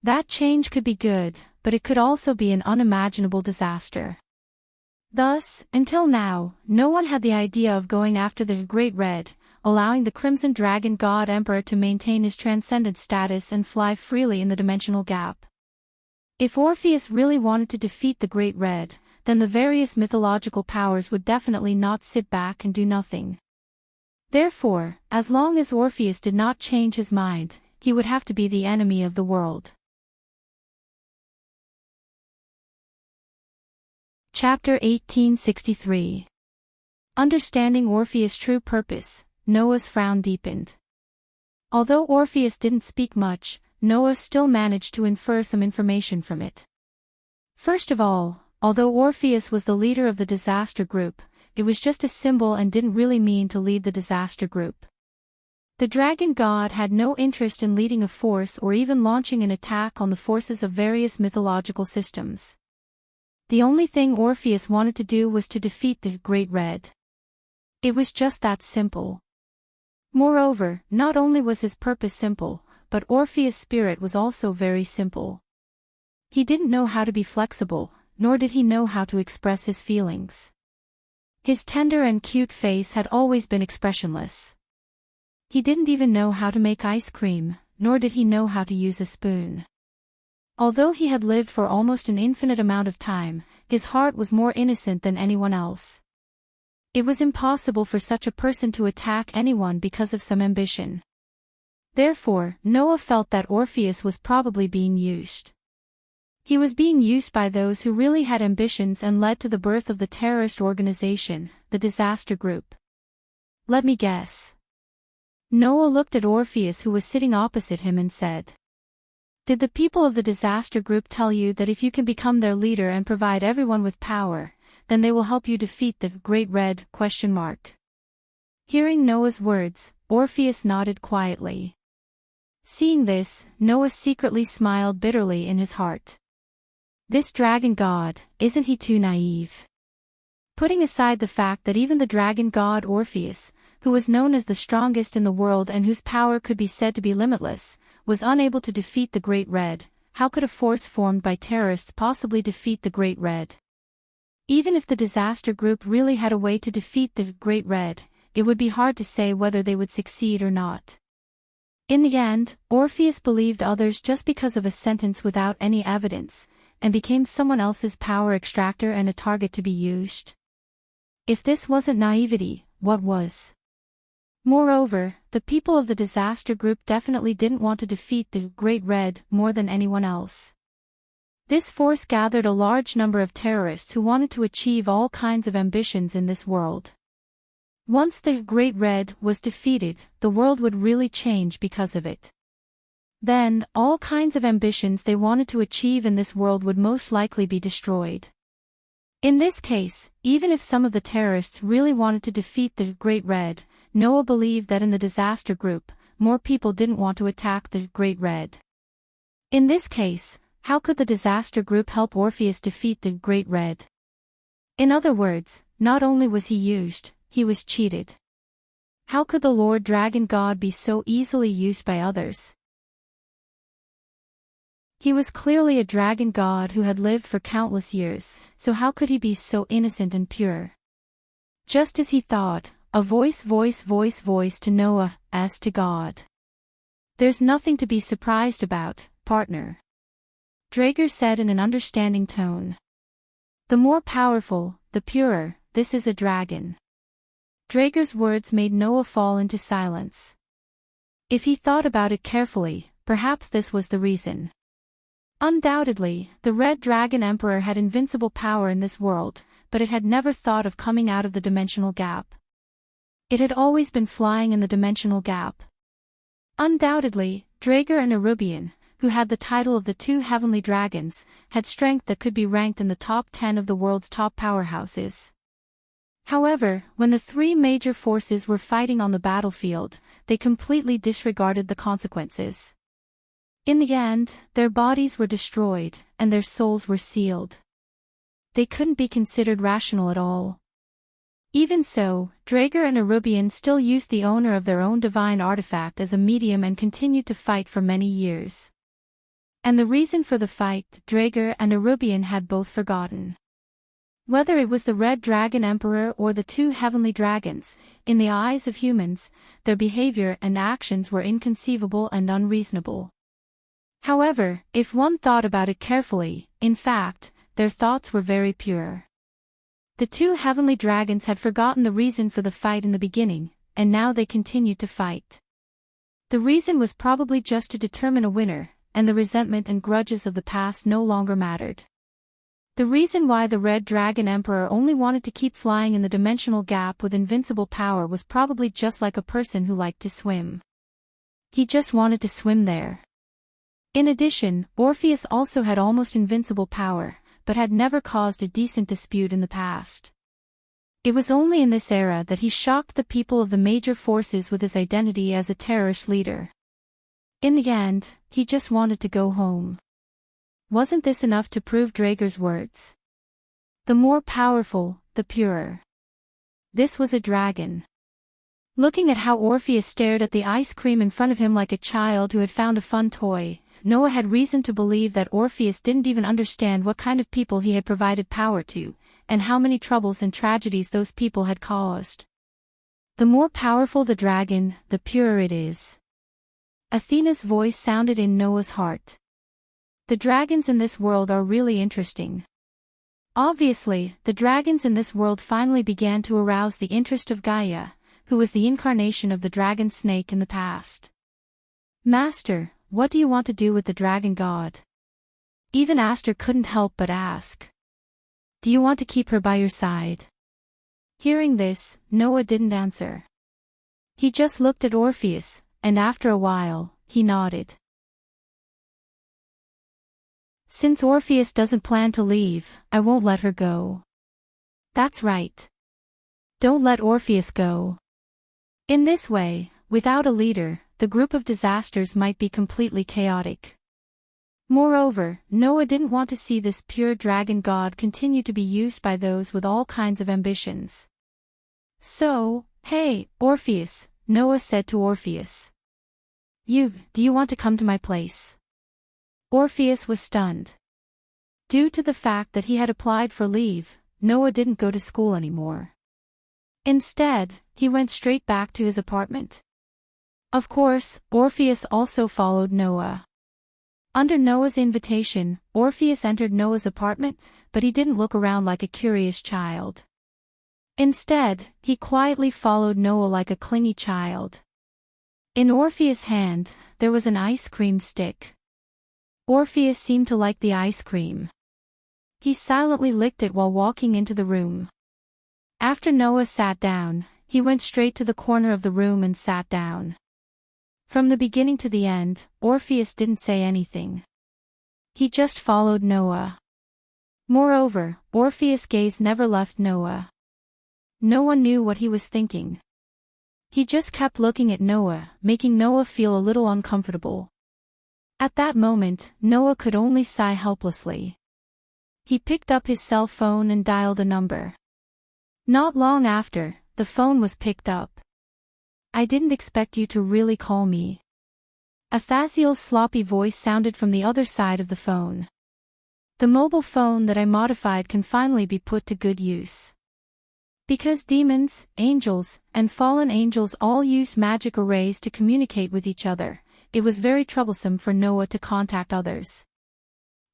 That change could be good, but it could also be an unimaginable disaster. Thus, until now, no one had the idea of going after the Great Red, allowing the Crimson Dragon God Emperor to maintain his transcendent status and fly freely in the dimensional gap. If Orpheus really wanted to defeat the Great Red, then the various mythological powers would definitely not sit back and do nothing. Therefore, as long as Orpheus did not change his mind, he would have to be the enemy of the world. Chapter 1863. Understanding Orpheus' true purpose, Noah's frown deepened. Although Orpheus didn't speak much, Noah still managed to infer some information from it. First of all, although Orpheus was the leader of the disaster group, it was just a symbol and didn't really mean to lead the disaster group. The dragon god had no interest in leading a force or even launching an attack on the forces of various mythological systems. The only thing Orpheus wanted to do was to defeat the Great Red. It was just that simple. Moreover, not only was his purpose simple, but Orpheus' spirit was also very simple. He didn't know how to be flexible, nor did he know how to express his feelings. His tender and cute face had always been expressionless. He didn't even know how to make ice cream, nor did he know how to use a spoon. Although he had lived for almost an infinite amount of time, his heart was more innocent than anyone else. It was impossible for such a person to attack anyone because of some ambition. Therefore, Noah felt that Orpheus was probably being used. He was being used by those who really had ambitions and led to the birth of the terrorist organization, the disaster group. Let me guess. Noah looked at Orpheus, who was sitting opposite him, and said, "Did the people of the disaster group tell you that if you can become their leader and provide everyone with power, then they will help you defeat the Great Red?" Hearing Noah's words, Orpheus nodded quietly. Seeing this, Noah secretly smiled bitterly in his heart. This dragon god, isn't he too naive? Putting aside the fact that even the dragon god Orpheus, who was known as the strongest in the world and whose power could be said to be limitless, was unable to defeat the Great Red, how could a force formed by terrorists possibly defeat the Great Red? Even if the disaster group really had a way to defeat the Great Red, it would be hard to say whether they would succeed or not. In the end, Orpheus believed others just because of a sentence without any evidence, and became someone else's power extractor and a target to be used. If this wasn't naivety, what was? Moreover, the people of the disaster group definitely didn't want to defeat the Great Red more than anyone else. This force gathered a large number of terrorists who wanted to achieve all kinds of ambitions in this world. Once the Great Red was defeated, the world would really change because of it. Then, all kinds of ambitions they wanted to achieve in this world would most likely be destroyed. In this case, even if some of the terrorists really wanted to defeat the Great Red, Noah believed that in the disaster group, more people didn't want to attack the Great Red. In this case, how could the disaster group help Orpheus defeat the Great Red? In other words, not only was he used, he was cheated. How could the Lord Dragon God be so easily used by others? He was clearly a dragon god who had lived for countless years, so how could he be so innocent and pure? Just as he thought, a voice to Noah, as to God. There's nothing to be surprised about, partner. Drager said in an understanding tone. The more powerful, the purer, this is a dragon. Drager's words made Noah fall into silence. If he thought about it carefully, perhaps this was the reason. Undoubtedly, the Red Dragon Emperor had invincible power in this world, but it had never thought of coming out of the dimensional gap. It had always been flying in the dimensional gap. Undoubtedly, Drager and Erubian, who had the title of the two heavenly dragons, had strength that could be ranked in the top 10 of the world's top powerhouses. However, when the three major forces were fighting on the battlefield, they completely disregarded the consequences. In the end, their bodies were destroyed, and their souls were sealed. They couldn't be considered rational at all. Even so, Drager and Erubian still used the owner of their own divine artifact as a medium and continued to fight for many years. And the reason for the fight, Drager and Erubian had both forgotten. Whether it was the Red Dragon Emperor or the two heavenly dragons, in the eyes of humans, their behavior and actions were inconceivable and unreasonable. However, if one thought about it carefully, in fact, their thoughts were very pure. The two heavenly dragons had forgotten the reason for the fight in the beginning, and now they continued to fight. The reason was probably just to determine a winner, and the resentment and grudges of the past no longer mattered. The reason why the Red Dragon Emperor only wanted to keep flying in the dimensional gap with invincible power was probably just like a person who liked to swim. He just wanted to swim there. In addition, Orpheus also had almost invincible power, but had never caused a decent dispute in the past. It was only in this era that he shocked the people of the major forces with his identity as a terrorist leader. In the end, he just wanted to go home. Wasn't this enough to prove Drager's words? The more powerful, the purer. This was a dragon. Looking at how Orpheus stared at the ice cream in front of him like a child who had found a fun toy, Noah had reason to believe that Orpheus didn't even understand what kind of people he had provided power to, and how many troubles and tragedies those people had caused. The more powerful the dragon, the purer it is. Athena's voice sounded in Noah's heart. The dragons in this world are really interesting. Obviously, the dragons in this world finally began to arouse the interest of Gaia, who was the incarnation of the dragon snake in the past. Master, what do you want to do with the dragon god? Even Aster couldn't help but ask. Do you want to keep her by your side? Hearing this, Noah didn't answer. He just looked at Orpheus, and after a while, he nodded. Since Orpheus doesn't plan to leave, I won't let her go. That's right. Don't let Orpheus go. In this way, without a leader, the group of disasters might be completely chaotic. Moreover, Noah didn't want to see this pure dragon god continue to be used by those with all kinds of ambitions. So, "Hey, Orpheus," Noah said to Orpheus. Do you want to come to my place?" Orpheus was stunned. Due to the fact that he had applied for leave, Noah didn't go to school anymore. Instead, he went straight back to his apartment. Of course, Orpheus also followed Noah. Under Noah's invitation, Orpheus entered Noah's apartment, but he didn't look around like a curious child. Instead, he quietly followed Noah like a clingy child. In Orpheus' hand, there was an ice cream stick. Orpheus seemed to like the ice cream. He silently licked it while walking into the room. After Noah sat down, he went straight to the corner of the room and sat down. From the beginning to the end, Orpheus didn't say anything. He just followed Noah. Moreover, Orpheus' gaze never left Noah. No one knew what he was thinking. He just kept looking at Noah, making Noah feel a little uncomfortable. At that moment, Noah could only sigh helplessly. He picked up his cell phone and dialed a number. Not long after, the phone was picked up. "I didn't expect you to really call me." Athaziel's sloppy voice sounded from the other side of the phone. "The mobile phone that I modified can finally be put to good use. Because demons, angels, and fallen angels all use magic arrays to communicate with each other, it was very troublesome for Noah to contact others.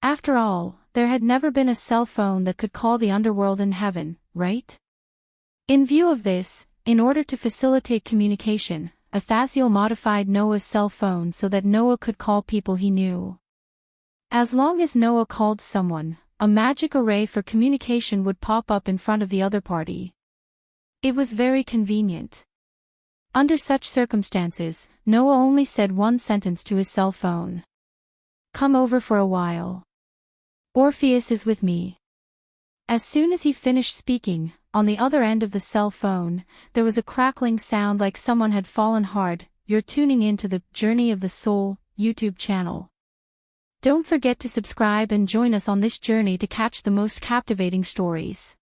After all, there had never been a cell phone that could call the underworld in heaven, right? In view of this, in order to facilitate communication, Athaziel modified Noah's cell phone so that Noah could call people he knew. As long as Noah called someone, a magic array for communication would pop up in front of the other party. It was very convenient. Under such circumstances, Noah only said one sentence to his cell phone. "Come over for a while. Orpheus is with me." As soon as he finished speaking, on the other end of the cell phone, there was a crackling sound like someone had fallen hard. You're tuning in to the Journey of the Soul YouTube channel. Don't forget to subscribe and join us on this journey to catch the most captivating stories.